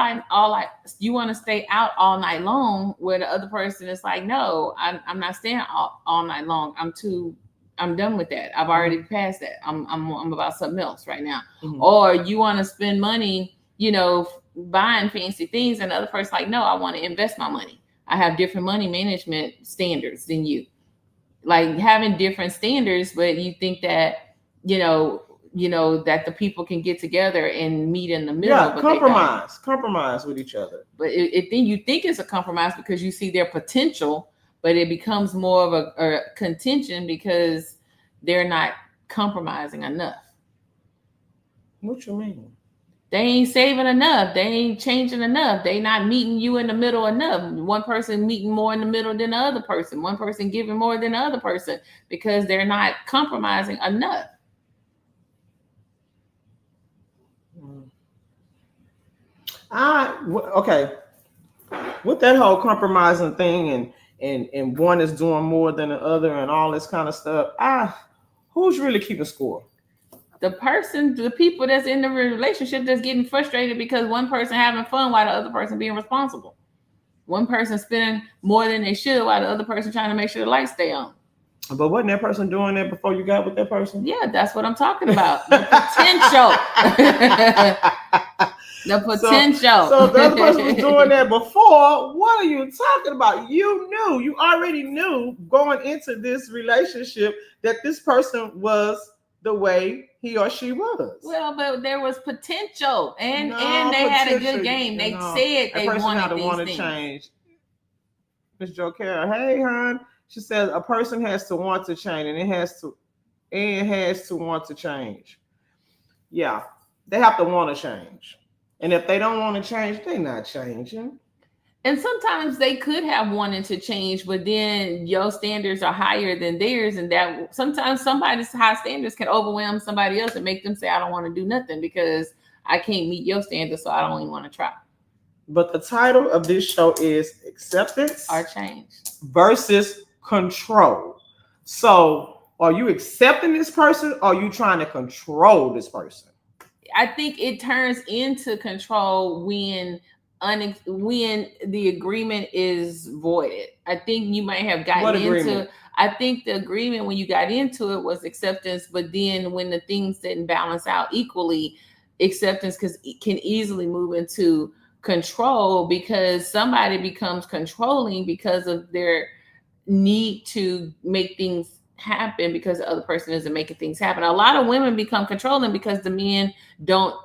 all night long, where the other person is like, no, I'm not staying all night long. I'm done with that. I've already passed that. I'm about something else right now. Mm-hmm. Or you want to spend money, buying fancy things, and the other person's like, no, I want to invest my money. I have different money management standards than you. Like having different standards, but you think that, that the people can get together and meet in the middle. Yeah, but compromise with each other. But then you think it's a compromise because you see their potential, but it becomes more of a contention because they're not compromising enough. What you mean? They ain't saving enough. They ain't changing enough. They not meeting you in the middle enough. One person meeting more in the middle than the other person. One person giving more than the other person because they're not compromising enough. Okay. With that whole compromising thing and one is doing more than the other and all this kind of stuff, who's really keeping score? The people that's in the relationship that's getting frustrated because one person having fun while the other person being responsible. One person spending more than they should while the other person trying to make sure the lights stay on. But wasn't that person doing that before you got with that person? Yeah, that's what I'm talking about. The potential. The potential. So the other person was doing that before. What are you talking about? You already knew going into this relationship that this person was the way he or she was. Well, but there was potential, and they had a good game. They said they wanted these things. Change. Miss Jo Carroll, hey hon, She says a person has to want to change, and it has to want to change. Yeah, they have to want to change. And if they don't want to change, they're not changing. And sometimes they could have wanted to change, but then your standards are higher than theirs, and that sometimes somebody's high standards can overwhelm somebody else and make them say, "I don't want to do nothing because I can't meet your standards, so I don't even want to try." But the title of this show is Acceptance or Change versus Control. So, are you accepting this person, or are you trying to control this person? I think it turns into control when the agreement is voided. I think you might have gotten into. I think the agreement when you got into it was acceptance, but then when the things didn't balance out equally, acceptance can easily move into control, because somebody becomes controlling because of their need to make things happen because the other person isn't making things happen. A lot of women become controlling because the men don't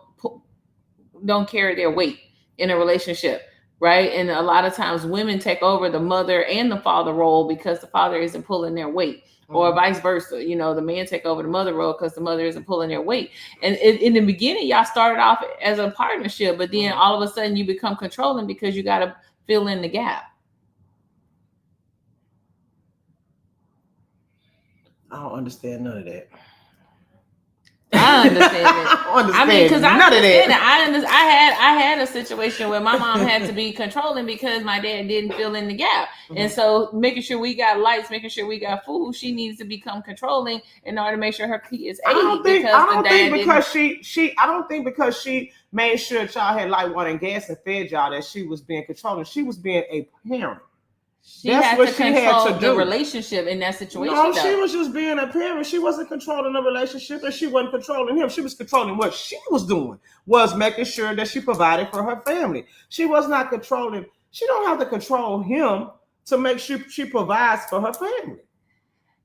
carry their weight in a relationship, right? And a lot of times women take over the mother and the father role because the father isn't pulling their weight, or vice versa. You know, the man take over the mother role because the mother isn't pulling their weight. And in the beginning, y'all started off as a partnership, but then all of a sudden you become controlling because you got to fill in the gap. I don't understand none of that. I understand it. I mean, because I understand it. I had a situation where my mom had to be controlling because my dad didn't fill in the gap, and so making sure we got lights, making sure we got food, she needs to become controlling in order to make sure her kids ate. I don't think because she made sure y'all had light, water, and gas and fed y'all that she was being controlling. She was being a parent. That's what she had to do. The relationship in that situation. No, she was just being a parent. She wasn't controlling the relationship, and she wasn't controlling him. She was controlling what she was doing, was making sure that she provided for her family. She was not controlling. She don't have to control him to make sure she provides for her family.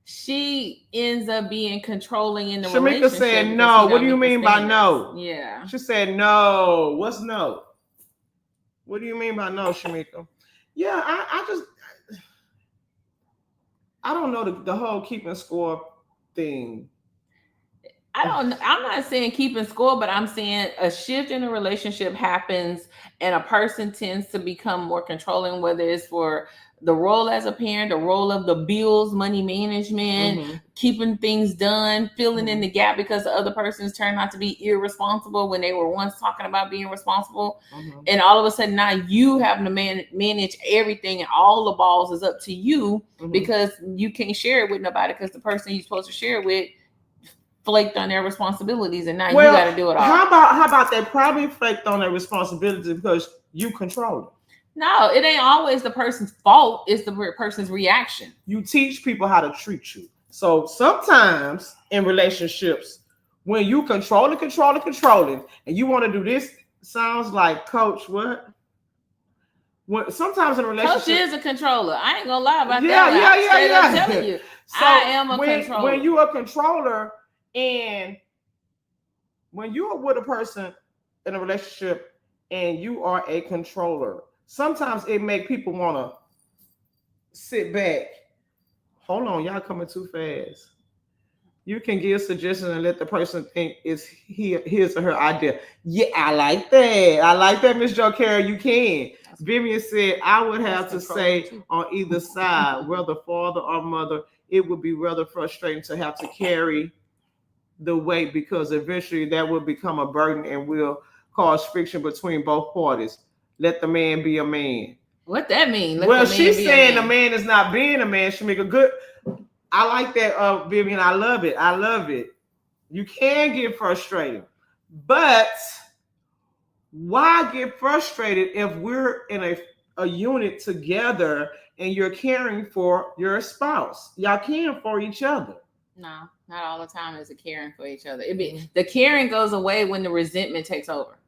She ends up being controlling in the relationship. Shamika said no. What do you mean by no? Yeah. She said no. What's no? What do you mean by no, Shamika? Yeah, I don't know the whole keeping score thing. I'm not saying keeping score, but I'm saying a shift in a relationship happens and a person tends to become more controlling, whether it's for the role as a parent, the role of the bills, money management, keeping things done, filling in the gap because the other person's turned out to be irresponsible when they were once talking about being responsible. And all of a sudden now you having to manage everything and all the balls is up to you because you can't share it with nobody because the person you're supposed to share it with flaked on their responsibilities, and now you got to do it all. How about they probably flaked on their responsibilities because you control it? No, it ain't always the person's fault. It's the person's reaction. You teach people how to treat you. So sometimes in relationships, when you controlling, and you want to do this, sounds like Coach what? Sometimes in a relationship, Coach is a controller. I ain't gonna lie about that. Yeah. I'm telling you, so I am a controller. When you a controller, and when you are with a person in a relationship and you are a controller, sometimes it make people want to sit back. Hold on, y'all coming too fast. You can give suggestions and let the person think it's his or her idea. Yeah, I like that, Miss Jo Carey. You can. Vivian said, I would have to say on either side, whether father or mother, it would be rather frustrating to have to carry the weight because eventually that will become a burden and will cause friction between both parties. Let the man be a man. What that mean? She's saying the man is not being a man. She make a good. I like that, Vivian. I love it. You can get frustrated, but why get frustrated if we're in a unit together and you're caring for your spouse? Y'all caring for each other. No, not all the time is it caring for each other. The caring goes away when the resentment takes over.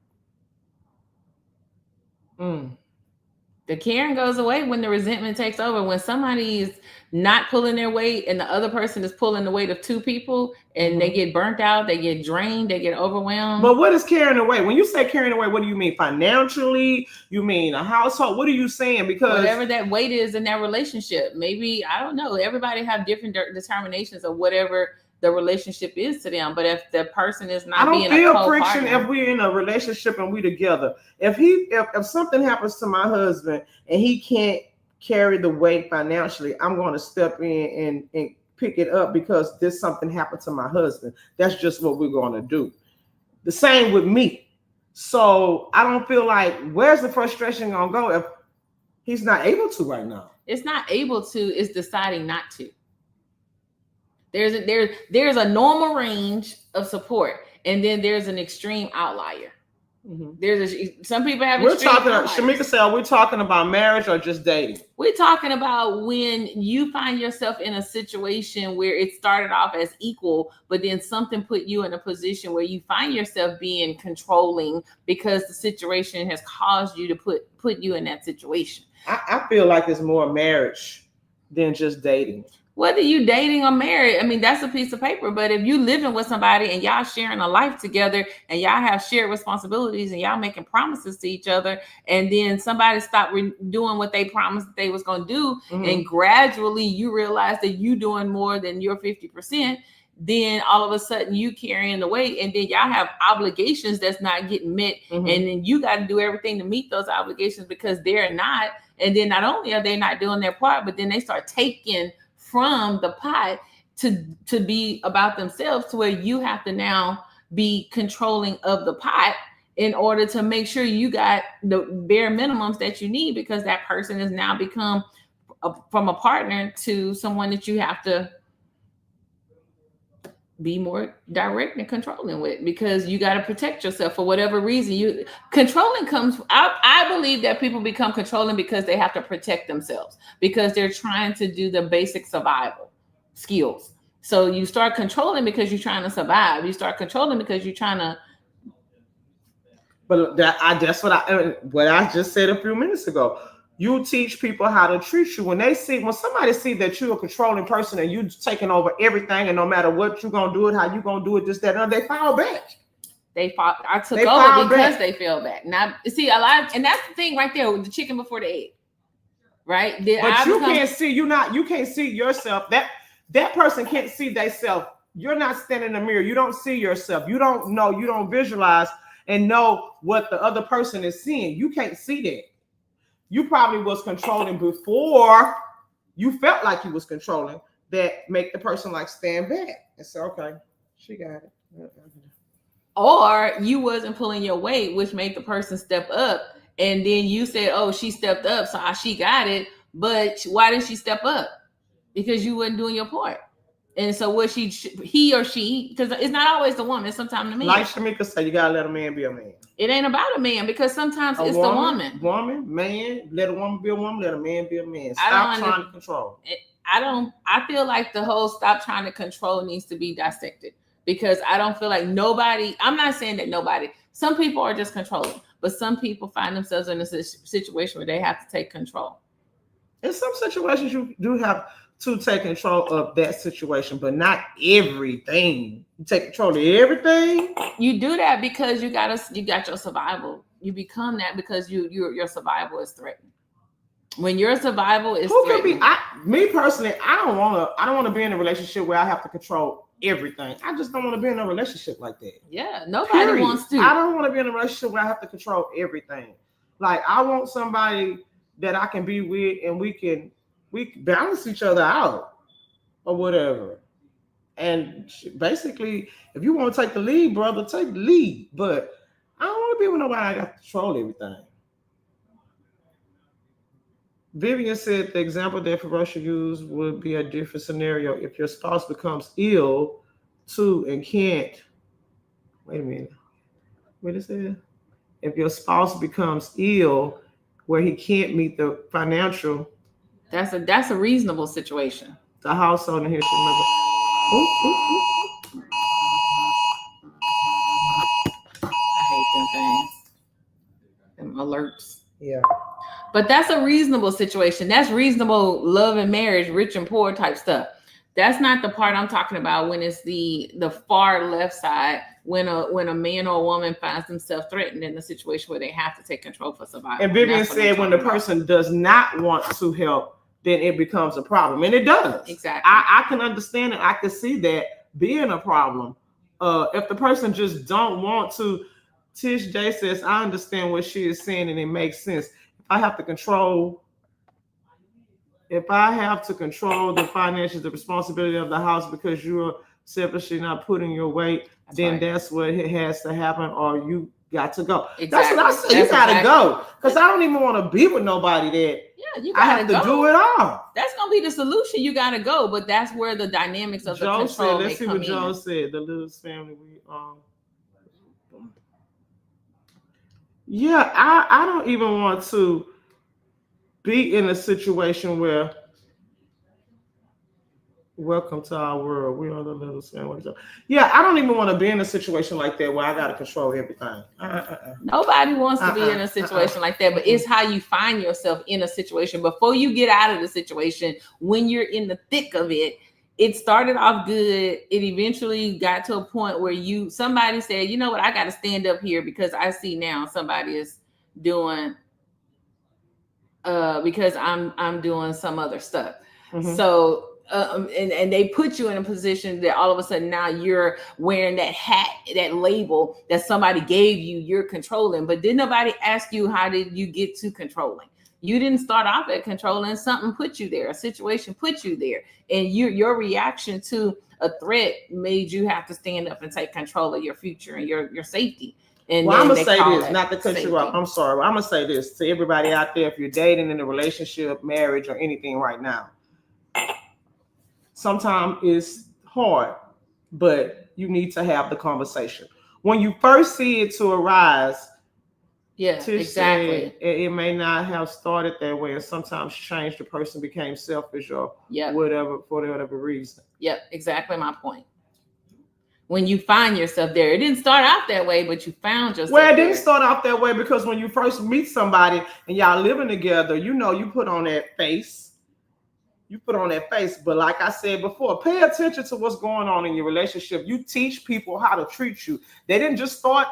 The caring goes away when the resentment takes over. When somebody is not pulling their weight and the other person is pulling the weight of two people, and they get burnt out, they get drained, they get overwhelmed. But what is carrying away? When you say carrying away, what do you mean? Financially? You mean a household? What are you saying? Because whatever that weight is in that relationship, maybe, I don't know. Everybody have different determinations of whatever the relationship is to them. But if the person is not being a co-partner, I don't feel friction if we're in a relationship and we together. If something happens to my husband and he can't carry the weight financially, I'm going to step in and pick it up because this something happened to my husband. That's just what we're going to do. The same with me. So I don't feel like, where's the frustration going to go if he's not able to right now? It's not able to, it's deciding not to. There's a normal range of support, and then there's an extreme outlier. Mm-hmm. Some people have. We're talking. Shamika said, "We're talking about marriage or just dating." We're talking about when you find yourself in a situation where it started off as equal, but then something put you in a position where you find yourself being controlling because the situation has caused you to put you in that situation. I feel like it's more marriage than just dating. Whether you dating or married, I mean, that's a piece of paper. But if you living with somebody and y'all sharing a life together and y'all have shared responsibilities and y'all making promises to each other, and then somebody stopped doing what they promised that they was going to do, and gradually you realize that you doing more than your 50%, then all of a sudden you carrying the weight, and then y'all have obligations that's not getting met. And then you got to do everything to meet those obligations because they're not. And then not only are they not doing their part, but then they start taking from the pot to be about themselves, to where you have to now be controlling of the pot in order to make sure you got the bare minimums that you need, because that person has now become from a partner to someone that you have to be more direct and controlling with, because you got to protect yourself for whatever reason. Controlling comes. I believe that people become controlling because they have to protect themselves, because they're trying to do the basic survival skills. So you start controlling because you're trying to survive. You start controlling because you're trying to. But that's what I just said a few minutes ago. You teach people how to treat you. When somebody see that you're a controlling person and you taking over everything, and no matter what you're gonna do it, how you gonna do it, this, that, and they fall back. I took over because they fell back. Now, see, a lot, and that's the thing right there with the chicken before the egg, right? But you can't see. You can't see yourself. That person can't see themselves. You're not standing in the mirror. You don't see yourself. You don't know. You don't visualize and know what the other person is seeing. You can't see that. You probably was controlling before you felt like you was controlling. That make the person like stand back and say, okay, she got it. Or you wasn't pulling your weight, which made the person step up. And then you said, oh, she stepped up, so she got it. But why didn't she step up? Because you wasn't doing your part. And so he or she, because it's not always the woman, it's sometimes the man. Like Shamika said, you gotta let a man be a man. It ain't about a man, because sometimes it's the woman. Man, let a woman be a woman, let a man be a man. Stop trying to control. I feel like the whole stop trying to control needs to be dissected, because I don't feel like I'm not saying that nobody, some people are just controlling, but some people find themselves in a situation where they have to take control. In some situations, you do have to take control of that situation, but not everything. You take control of everything. You do that because you got your survival. You become that because your survival is threatened. When your survival is threatened. Me personally, I don't want to be in a relationship where I have to control everything. I just don't want to be in a relationship like that. Yeah, nobody wants to. I don't want to be in a relationship where I have to control everything. Like, I want somebody that I can be with and we can balance each other out or whatever. And basically, if you want to take the lead, brother, take the lead. But I don't want to be with nobody I got to control everything. Vivian said the example that Ferocious used would be a different scenario if your spouse becomes ill too and can't. Wait a minute. What is it? If your spouse becomes ill where he can't meet the financial. That's a reasonable situation. The household in here should remember. I hate them things. Them alerts. Yeah. But that's a reasonable situation. That's reasonable love and marriage, rich and poor type stuff. That's not the part I'm talking about when it's the far left side, when a man or a woman finds themselves threatened in a situation where they have to take control for survival. And Vivian said when the person does not want to help, then it becomes a problem. And it does. Exactly. I can understand it. I can see that being a problem. If the person just don't want to, Tish J says, I understand what she is saying and it makes sense. If I have to control the finances, the responsibility of the house because you're selfishly not putting your weight, then that's what it has to happen, or you got to go. Exactly. That's what I say. You gotta go. Because I don't even want to be with nobody that I have to do it all. That's gonna be the solution. You gotta go, but that's where the dynamics of the control. Let's see what Joe said. The Lewis family, yeah, I don't even want to be in a situation where, welcome to our world. We are the little sandwich. Yeah, I don't even want to be in a situation like that where I got to control everything. Nobody wants to be in a situation like that, but it's how you find yourself in a situation. Before you get out of the situation, when you're in the thick of it, it started off good. It eventually got to a point where somebody said, you know what, I got to stand up here because I see now somebody is doing because I'm doing some other stuff. Mm-hmm. So and they put you in a position that all of a sudden now you're wearing that hat, that label that somebody gave you, you're controlling. But did nobody ask you how did you get to controlling? You didn't start off at controlling. Something put you there. A situation put you there. And your reaction to a threat made you have to stand up and take control of your future and your safety. And well, I'm going to say this, not to cut you off. I'm sorry. I'm going to say this to everybody out there. If you're dating in a relationship, marriage, or anything right now, sometimes it's hard, but you need to have the conversation. When you first see it to arise, exactly. It may not have started that way, and sometimes change. The person became selfish or whatever for whatever reason. Yep, exactly my point. When you find yourself there, it didn't start out that way, but you found yourself. Well, it didn't start out that way because when you first meet somebody and y'all living together, you put on that face. You put on that face. But like I said before, pay attention to what's going on in your relationship. You teach people how to treat you. They didn't just start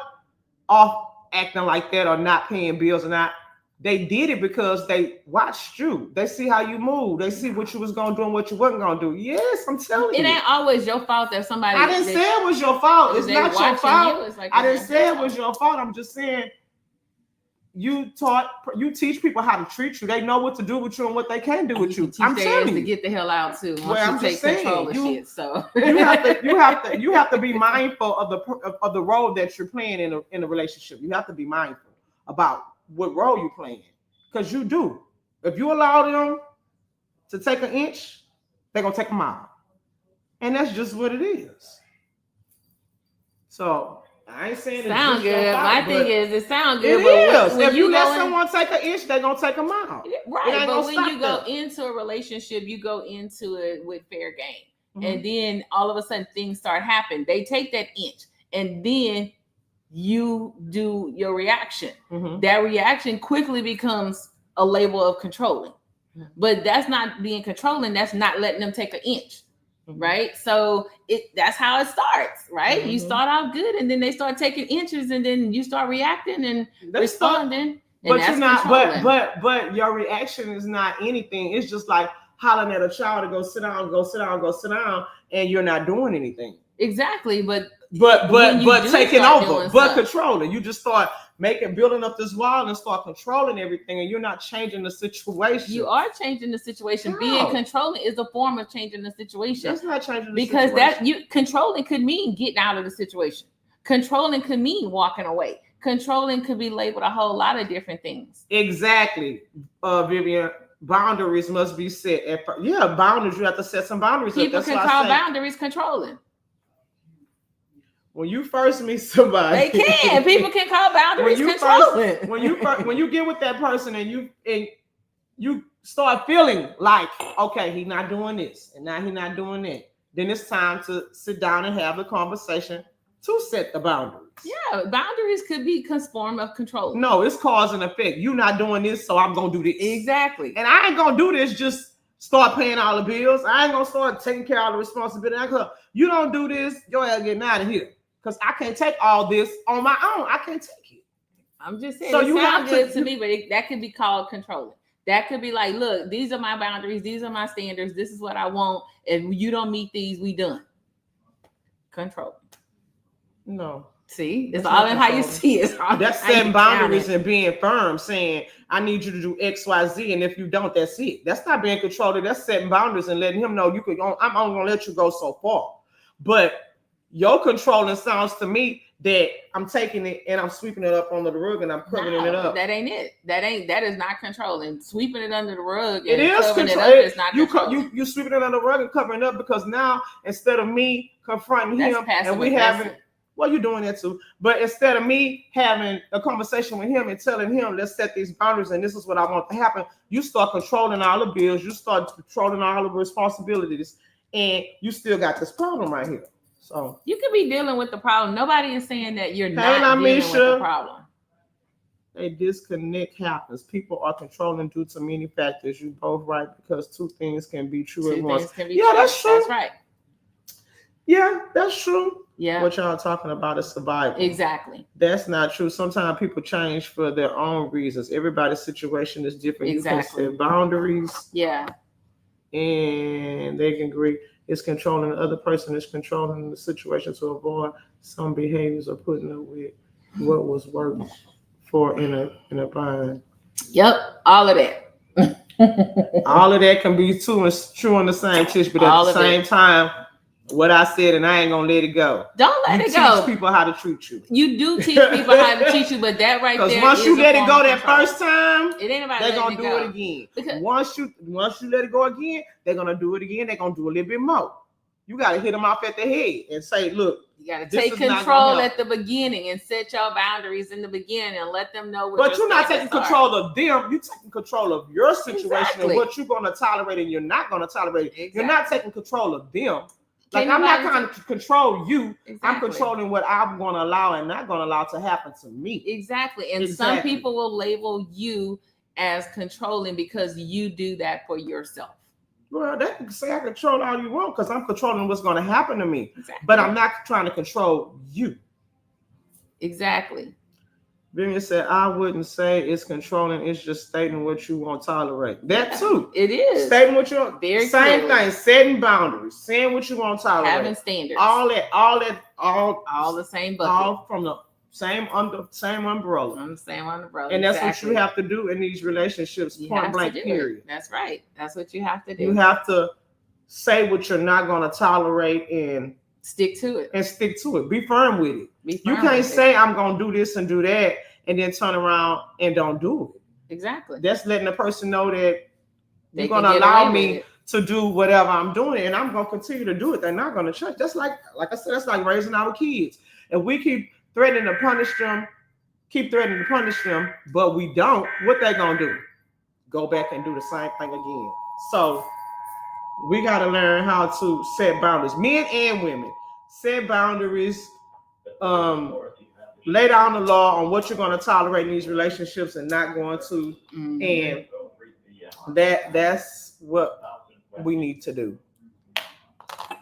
off acting like that or not paying bills or not. They did it because they watched you. They see how you move. They see what you was going to do and what you wasn't going to do. Yes, I'm telling you. It ain't always your fault that somebody... I didn't say it was your fault. It's not your fault. I didn't say it was your fault. I'm just saying you teach people how to treat you. They know what to do with you and what they can do with you. I'm telling you to get the hell out too. Once you take control of shit. So you have to be mindful of the role that you're playing in a relationship. You have to be mindful about what role you're playing, because you do. If you allow them to take an inch, they're gonna take a mile, and that's just what it is. So I ain't saying sound good. My thing is, it sounds good. It is. If you let someone take an inch, they're gonna take a mile. Right. But when you go into a relationship, you go into it with fair game, and then all of a sudden things start happening. They take that inch, and then you do your reaction. That reaction quickly becomes a label of controlling. But that's not being controlling. That's not letting them take an inch. Right. So that's how it starts. Right. You start out good, and then they start taking inches, and then you start reacting and responding. But you're not. But your reaction is not anything. It's just like hollering at a child to go sit down, go sit down, go sit down, and you're not doing anything. Exactly. But taking over, but controlling. You just start building up this wall and start controlling everything, and you're not changing the situation. You are changing the situation. No. Being controlling is a form of changing the situation. That's not changing the because situation. Controlling could mean getting out of the situation. Controlling could mean walking away. Controlling could be labeled a whole lot of different things. Exactly, Vivian. Boundaries must be set. Boundaries. You have to set some boundaries. People can call boundaries controlling. When you first meet somebody, they can. People can call boundaries controlling. When you get with that person and you start feeling like, okay, he's not doing this, and now he's not doing that, then it's time to sit down and have the conversation to set the boundaries. Yeah, boundaries could be a form of control. No, it's cause and effect. You not doing this, so I'm gonna do this. Exactly. And I ain't gonna do this just start paying all the bills. I ain't gonna start taking care of all the responsibility. You don't do this, your ass getting out of here. Because I can't take all this on my own. I can't take it. I'm just saying, So it you sounds have to- good to me, but that could be called controlling. That could be like, look, these are my boundaries. These are my standards. This is what I want. If you don't meet these, we done. Control. No. See, it's That's all not in how you controlling. see it. It's all in That's how you setting boundaries count it. and being firm, saying, I need you to do X, Y, Z, and if you don't, that's it. That's not being controlled. That's setting boundaries and letting him know I'm only gonna let you go so far. But your controlling sounds to me that I'm taking it and I'm sweeping it up under the rug and I'm covering it up. That ain't it. That is not controlling. Sweeping it under the rug It and is covering it control. up is not controlling. You sweeping it under the rug and covering it up because now instead of me confronting That's him passive and we aggressive. having, well, you're doing that too. But instead of me having a conversation with him and telling him, let's set these boundaries and this is what I want to happen, you start controlling all the bills, you start controlling all the responsibilities, and you still got this problem right here. So You could be dealing with the problem. Nobody is saying that you're Hey, not dealing with Lamisha. the problem. a disconnect happens. People are controlling due to many factors. You both right because two things can be true at Two once. things can be Yeah, true. that's true. That's right. Yeah, that's true. Yeah, What y'all talking about is survival. exactly. That's not true. Sometimes people change for their own reasons. Everybody's situation is different. Exactly. You can set boundaries Yeah, and they can agree. It's controlling the other person is controlling the situation to avoid some behaviors or putting up with what was worked for in a bind. yep, all of that. All of that can be true in the same tish, but All at of the same it. time, what I said, and I ain't gonna let it go. Don't let You it teach go. people how to treat you. You do teach people how to teach you, but that right there. Because once is you a let it form go of that control. first time, It ain't about they're letting gonna do go. it again. Because- Once you let it go again, they're gonna do it again. They're gonna do a little bit more. You gotta hit them off at the head and say, look, You got to This take is not control gonna help. at the beginning and set your boundaries in the beginning and let them know what but your you're not taking standards control of them. You're taking control of your situation Exactly. and what you're gonna tolerate and you're not gonna tolerate. Exactly. You're not taking control of them. Like Can't I'm not nobody trying to control you. are. I'm Exactly. controlling what I'm gonna allow and not gonna allow to happen to me. Exactly. And some Exactly. people will label you as controlling because you do that for yourself. Well, they can say I control all you want because I'm controlling what's gonna happen to me. Exactly. But I'm not trying to control you. Exactly. Vivian said, I wouldn't say it's controlling, it's just stating what you won't tolerate. That too. It is. Stating what you Very same clearly. thing, setting boundaries, saying what you won't tolerate. Having standards. all all the same bucket. all from the same umbrella. On the same umbrella. And that's Exactly. what you have to do in these relationships, You point have blank, to do period. it. That's right. That's what you have to do. You have to say what you're not going to tolerate and Stick to it. stick to it. Be firm with it. Be You firm can't with it. say I'm going to do this and do that and then turn around and don't do it. Exactly. That's letting the person know that They you're can going to get allow away me with it. to do whatever I'm doing and I'm going to continue to do it. They're not going to change. That's like I said, that's like raising our kids. If we keep threatening to punish them, but we don't, what they going to do? Go back and do the same thing again. So we got to learn how to set boundaries. Men and women, set boundaries, lay down the law on what you're going to tolerate in these relationships and not going to. Mhm. And that's what we need to do.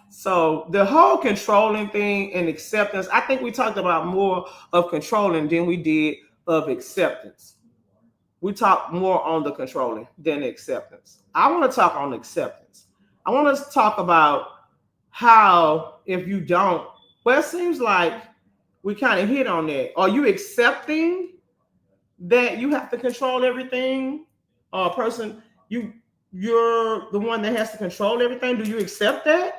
So the whole controlling thing and acceptance, I think we talked about more of controlling than we did of acceptance. We talked more on the controlling than the acceptance. I want to talk on acceptance. I want us to talk about how if you don't, well, it seems like we kind of hit on that. Are you accepting that you have to control everything? Or a person, you're the one that has to control everything. Do you accept that?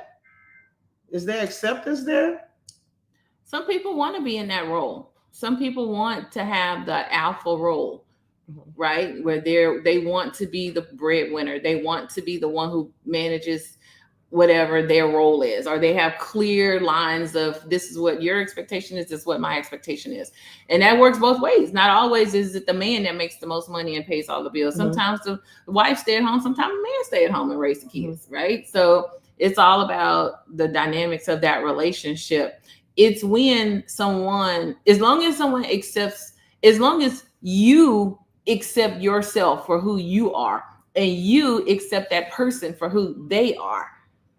Is there acceptance there? Some people want to be in that role. Some people want to have the alpha role, right? Where they want to be the breadwinner. They want to be the one who manages whatever their role is, or they have clear lines of this is what your expectation is, this is what my expectation is. And that works both ways. Not always is it the man that makes the most money and pays all the bills. Mhm. Sometimes the wife stay at home, sometimes the man stay at home and raise the kids, right? So it's all about the dynamics of that relationship. It's when someone, as long as someone accepts, as long as you accept yourself for who you are and you accept that person for who they are,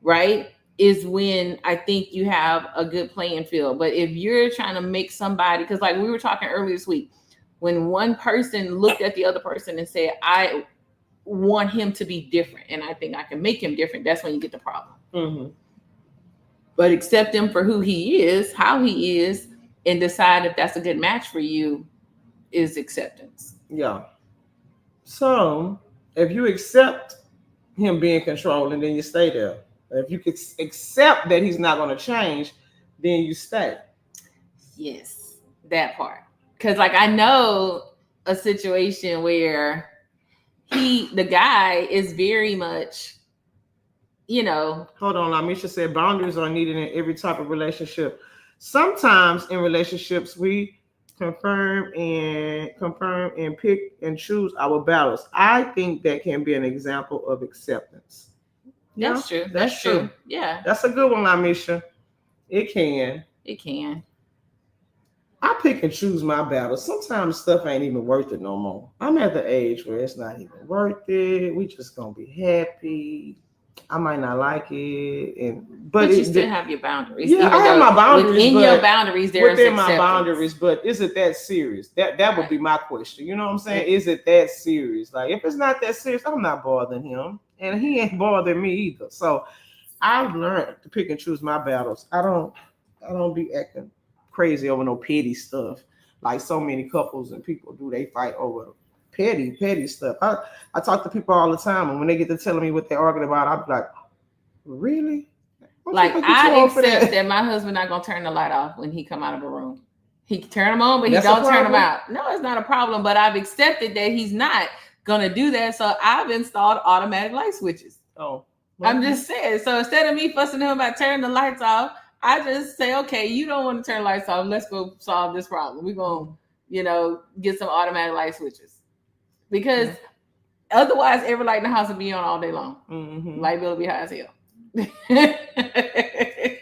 right? Is when I think you have a good playing field. But if you're trying to make somebody, because like we were talking earlier this week, when one person looked at the other person and said, I want him to be different and I think I can make him different, that's when you get the problem. Mm-hmm. But accept him for who he is, how he is, and decide if that's a good match for you is acceptance. Yeah. So if you accept him being controlling, then you stay there. If you could accept that he's not going to change, then you stay. Yes, that part. Because like I know a situation where the guy is very much, Hold on, Lamisha said boundaries are needed in every type of relationship. Sometimes in relationships we confirm and pick and choose our battles. I think that can be an example of acceptance. That's true. That's true. Yeah. That's a good one, Lamisha. It can. It can. I pick and choose my battles. Sometimes stuff ain't even worth it no more. I'm at the age where it's not even worth it. We just gonna be happy. I might not like it, but you still have your boundaries. Yeah, I have my boundaries. Within your boundaries, there's within acceptance. my boundaries. But is it that serious? That would be my question. You know what I'm saying? Is it that serious? Like if it's not that serious, I'm not bothering him, and he ain't bothering me either. So I've learned to pick and choose my battles. I don't be acting crazy over no petty stuff like so many couples and people do. They fight over petty stuff. I talk to people all the time, and when they get to telling me what they're arguing about, I'm like, really? Like I accept that my husband not gonna turn the light off when he come out of a room. He can turn them on, but he don't turn them out. No, it's not a problem. But I've accepted that he's not gonna do that, so I've installed automatic light switches. Oh, I'm just saying. So instead of me fussing him about turning the lights off, I just say, okay, you don't want to turn the lights off. Let's go solve this problem. We're gonna, get some automatic light switches. Because otherwise, every light in the house will be on all day long. Mm-hmm. Light bill will be high as hell.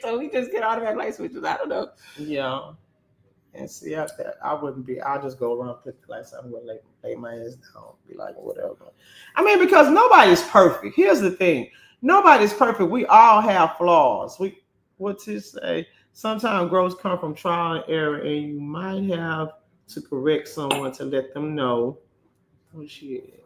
So we just get automatic light switches. I don't know. Yeah. And see, I wouldn't be. I'll just go around, put the lights on, lay my ass down, be like, whatever. I mean, because nobody's perfect. Here's the thing: nobody's perfect. We all have flaws. What to say? Sometimes growth come from trial and error, and you might have to correct someone to let them know. Oh shit.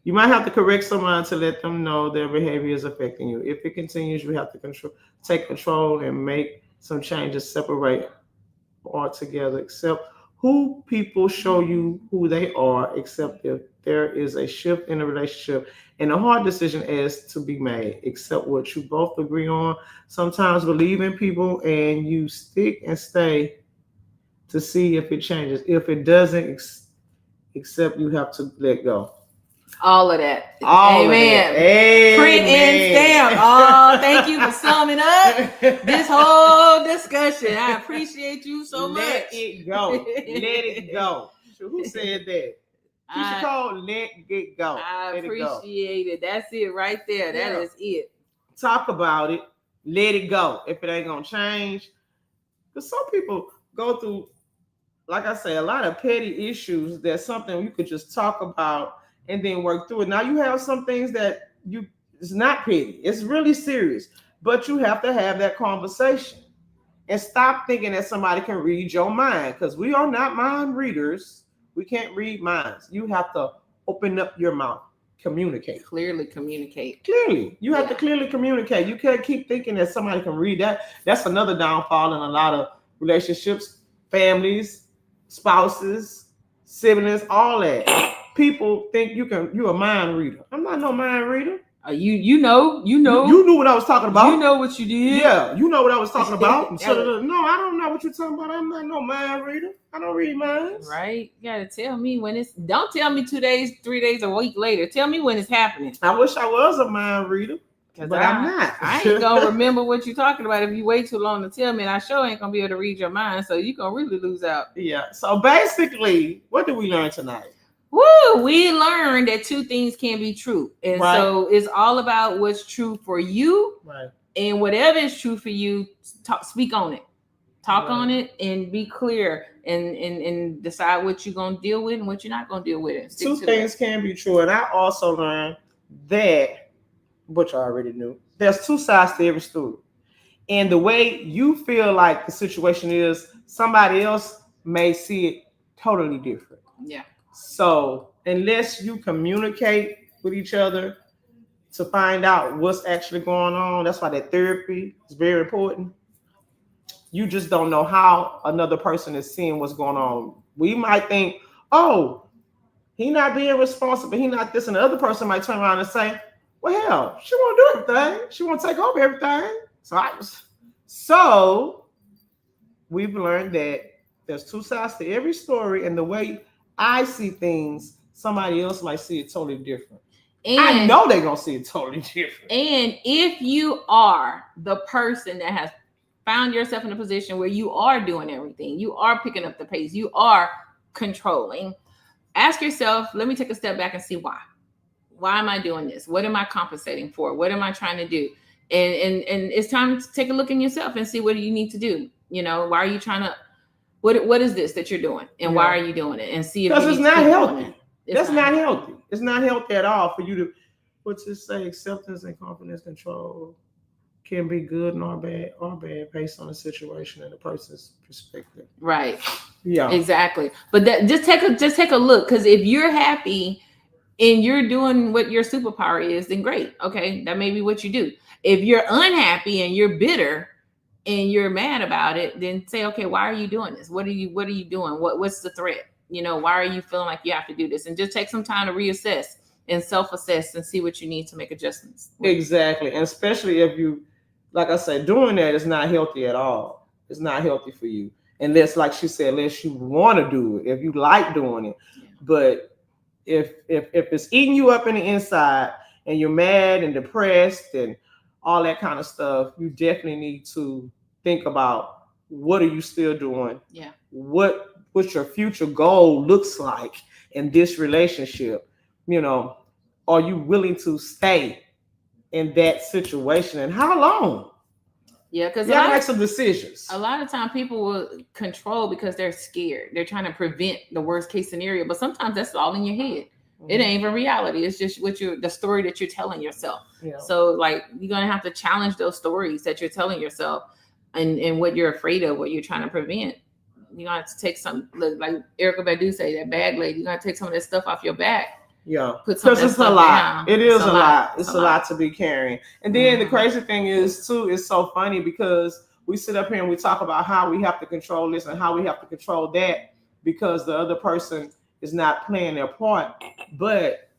You might have to correct someone to let them know their behavior is affecting you. If it continues, you have to take control and make some changes, separate altogether, accept who people show you who they are, except if there is a shift in the relationship and a hard decision is to be made, accept what you both agree on. Sometimes believe in people and you stick and stay to see if it changes. If it doesn't, accept you have to let go. All of that. Amen. Print and stamp. Oh, thank you for summing up this whole discussion. I appreciate you so much. Let it go. Let it go. Who said that? You should call let it go. I appreciate it. That's it right there. That is it. Talk about it. Let it go. If it ain't gonna change, because some people go through, like I say, a lot of petty issues. That's something you could just talk about and then work through it. Now you have some things that it's not petty. It's really serious, but you have to have that conversation and stop thinking that somebody can read your mind, because we are not mind readers. We can't read minds. You have to open up your mouth, communicate. Clearly communicate. Clearly. You have to clearly communicate. You can't keep thinking that somebody can read that. That's another downfall in a lot of relationships, families, spouses, siblings, all that. People think you're a mind reader. I'm not no mind reader. You know. You knew what I was talking about. You know what you did. Yeah, you know what I was talking about. No, I don't know what you're talking about. I'm not no mind reader. I don't read minds. Right? You gotta tell me when it's. Don't tell me 2 days, 3 days, a week later. Tell me when it's happening. I wish I was a mind reader, but I'm not. I ain't gonna remember what you're talking about if you wait too long to tell me, and I sure ain't gonna be able to read your mind. So you're gonna really lose out. Yeah. So basically, what did we learn tonight? Woo! We learned that two things can be true, and Right. so it's all about what's true for you, Right. and whatever is true for you, speak on it, talk Right. on it, and be clear, and decide what you're gonna deal with and what you're not gonna deal with. Stick Two to things can be true, and I also learned that, which I already knew, there's two sides to every story, and the way you feel like the situation is, somebody else may see it totally different. Yeah. So unless you communicate with each other to find out what's actually going on, that's why that therapy is very important. You just don't know how another person is seeing what's going on. We might think, oh, he not being responsible, he not this, and the other person might turn around and say, well, hell, she want to do everything. She want to take over everything. So we've learned that there's two sides to every story, and the way I see things, somebody else might see it totally different. And I know they're gonna see it totally different. And if you are the person that has found yourself in a position where you are doing everything, you are picking up the pace, you are controlling, ask yourself, let me take a step back and see why. Why am I doing this? What am I compensating for? What am I trying to do? And it's time to take a look in yourself and see what do you need to do. You know, why are you trying to, what is this that you're doing, and why are you doing it? And see if because it's not healthy. That's not healthy. healthy. It's not healthy at all for you to, what's it say, acceptance and confidence control can be good or bad based on the situation and the person's perspective. Right. Yeah. Exactly. But that just take a look, because if you're happy and you're doing what your superpower is, then great. Okay, that may be what you do. If you're unhappy and you're bitter and you're mad about it, then say, okay, why are you doing this? What are you doing? What's the threat? You know, why are you feeling like you have to do this? And just take some time to reassess and self-assess and see what you need to make adjustments. Exactly. And especially if you, like I said, doing that is not healthy at all. It's not healthy for you. Unless, like she said, unless you want to do it, if you like doing it. Yeah. But if it's eating you up in the inside and you're mad and depressed and all that kind of stuff, you definitely need to think about, what are you still doing? Yeah. What your future goal looks like in this relationship. You know, are you willing to stay in that situation, and how long? Yeah, because you gotta make some decisions. A lot of time people will control because they're scared. They're trying to prevent the worst case scenario, but sometimes that's all in your head. Mm-hmm. It ain't even reality. It's just the story that you're telling yourself. Yeah. So like, you're gonna have to challenge those stories that you're telling yourself, and what you're afraid of, what you're trying to prevent. You're gonna have to take some, like Erykah Badu say, that bag lady. You're gonna take some of that stuff off your back. Yeah, because it's a lot. It is a lot. It's a lot to be carrying. And then the crazy thing is too, it's so funny because we sit up here and we talk about how we have to control this and how we have to control that because the other person is not playing their part. But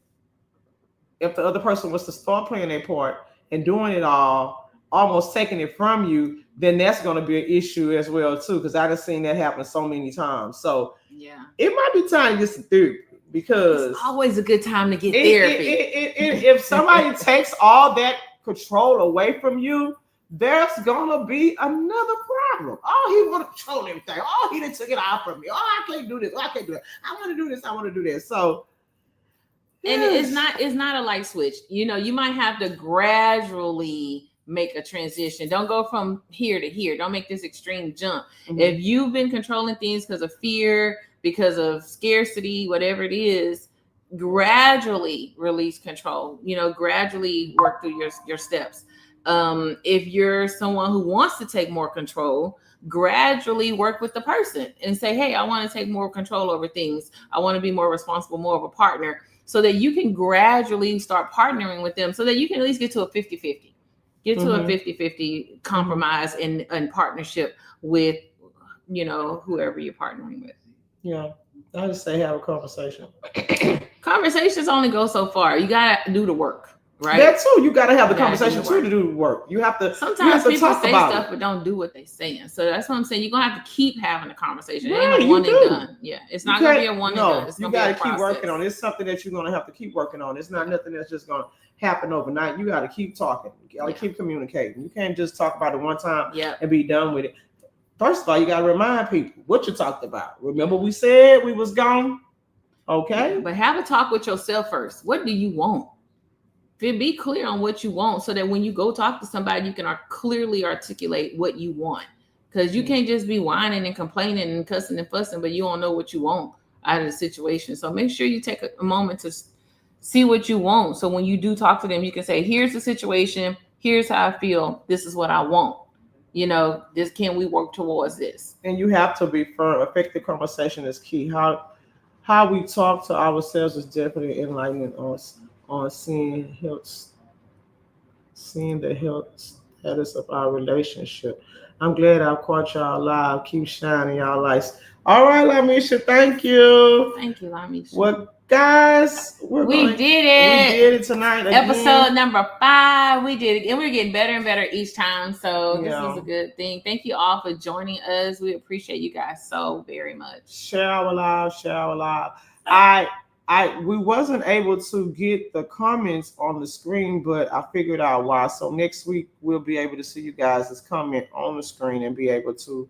if the other person was to start playing their part and doing it all, almost taking it from you, then that's going to be an issue as well too. Because I've seen that happen so many times. So yeah, it might be time to get some therapy. Because it's always a good time to get therapy. If somebody takes all that control away from you, there's gonna be another problem. Oh, he want to control everything. Oh, he done took it out from me. Oh, I can't do this. Oh, I can't do that. I want to do this. I want to do this. So, and it's not a light switch. You know, you might have to gradually make a transition. Don't go from here to here. Don't make this extreme jump. Mm-hmm. If you've been controlling things because of fear, because of scarcity, whatever it is, gradually release control. You know, gradually work through your steps. If you're someone who wants to take more control, gradually work with the person and say, hey, I want to take more control over things. I want to be more responsible, more of a partner, so that you can gradually start partnering with them so that you can at least get to a 50-50. Get to a 50-50 compromise and partnership with, you know, whoever you're partnering with. Yeah, I just say have a conversation. Conversations only go so far. You gotta do the work, right? That too. You gotta have the conversation too to do the work. You have to. Sometimes people say stuff but don't do what they're saying. So that's what I'm saying. You're gonna have to keep having the conversation. It ain't a one and done. Yeah, it's not gonna be a one and done. It's you gotta keep working on it. It's something that you're gonna have to keep working on. It's not nothing that's just gonna happen overnight. You gotta keep talking. You gotta keep communicating. You can't just talk about it one time and be done with it. First of all, you got to remind people what you talked about. Remember we said we was gone? Okay. But have a talk with yourself first. What do you want? Be clear on what you want so that when you go talk to somebody, you can clearly articulate what you want. Because you can't just be whining and complaining and cussing and fussing, but you don't know what you want out of the situation. So make sure you take a moment to see what you want. So when you do talk to them, you can say, here's the situation. Here's how I feel. This is what I want. You know, this, can we work towards this? And you have to be firm. Effective conversation is key. How we talk to ourselves is definitely enlightening us on seeing the health status of our relationship. I'm glad I caught y'all live. Keep shining y'all lights. All right, Lamisha, thank you. Thank you, Lamisha. Well, guys, we did it. We did it tonight. Again. Episode number 5. We did it, and we're getting better and better each time. So this is a good thing. Thank you all for joining us. We appreciate you guys so very much. Share our live. We wasn't able to get the comments on the screen, but I figured out why. So next week we'll be able to see you guys' comment on the screen and be able to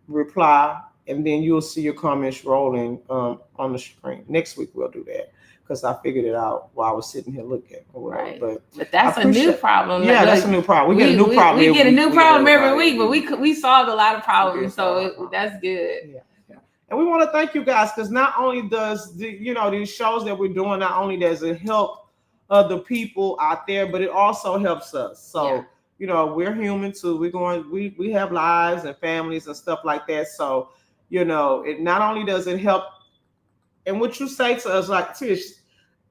reply, and then you'll see your comments rolling on the screen. Next week we'll do that because I figured it out while I was sitting here looking. Right. But that's a new problem. Yeah, that's a new problem. We get a new problem. We get a new problem every week, but we solved a lot of problems, so that's good. Yeah. And we want to thank you guys because not only does these shows that we're doing, not only does it help other people out there, but it also helps us. So we're human too. We have lives and families and stuff like that. So it not only does it help, and what you say to us, like, Tish,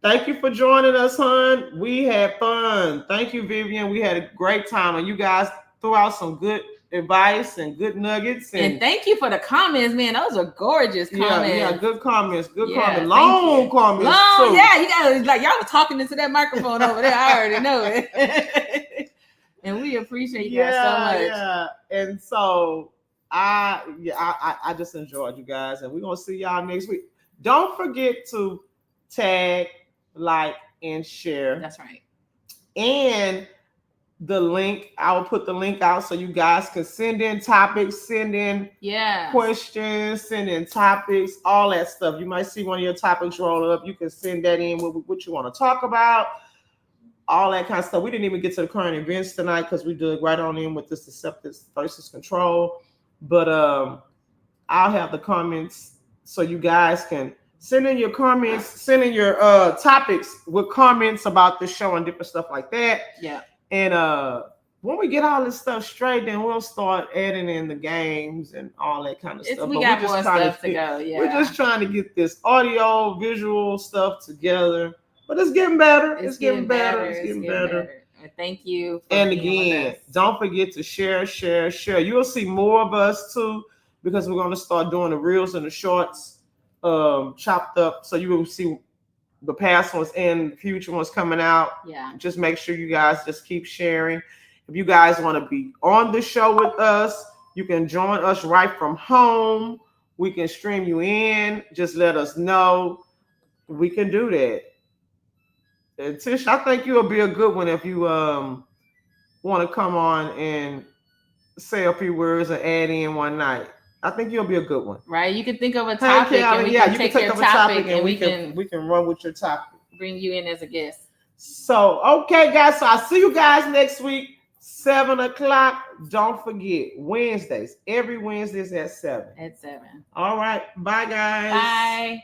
thank you for joining us, hon. We had fun. Thank you, Vivian. We had a great time, and you guys threw out some good advice and good nuggets, and thank you for the comments, man. Those are gorgeous comments. Yeah, good comments. Comments. Long comments too. Yeah, you gotta, like, y'all was talking into that microphone over there. I already know it. And we appreciate you guys so much. Yeah. And so I just enjoyed you guys, and we're gonna see y'all next week. Don't forget to tag, like, and share. That's right. And the link, I will put the link out so you guys can send in topics, send in questions, send in topics, all that stuff. You might see one of your topics roll up. You can send that in with what you want to talk about, all that kind of stuff. We didn't even get to the current events tonight because we did right on in with this acceptance versus control. But I'll have the comments so you guys can send in your comments, send in your topics with comments about the show and different stuff like that. Yeah. And when we get all this stuff straight, then we'll start adding in the games and all that kind of stuff. We got more stuff to go. Yeah. We're just trying to get this audio, visual stuff together. But it's getting better. It's getting better. It's getting better. Thank you. And again, don't forget to share. You'll see more of us too, because we're going to start doing the reels and the shorts chopped up. So you will see the past ones and future ones coming out. Yeah. Just make sure you guys just keep sharing. If you guys want to be on the show with us, you can join us right from home. We can stream you in. Just let us know. We can do that. And Tish, I think you'll be a good one if you want to come on and say a few words and add in one night. I think you'll be a good one. Right. You can think of a topic and we can take your topic and we can run with your topic. Bring you in as a guest. So, okay, guys. So I'll see you guys next week, 7:00. Don't forget, Wednesdays. Every Wednesdays at 7. At 7. All right. Bye, guys. Bye.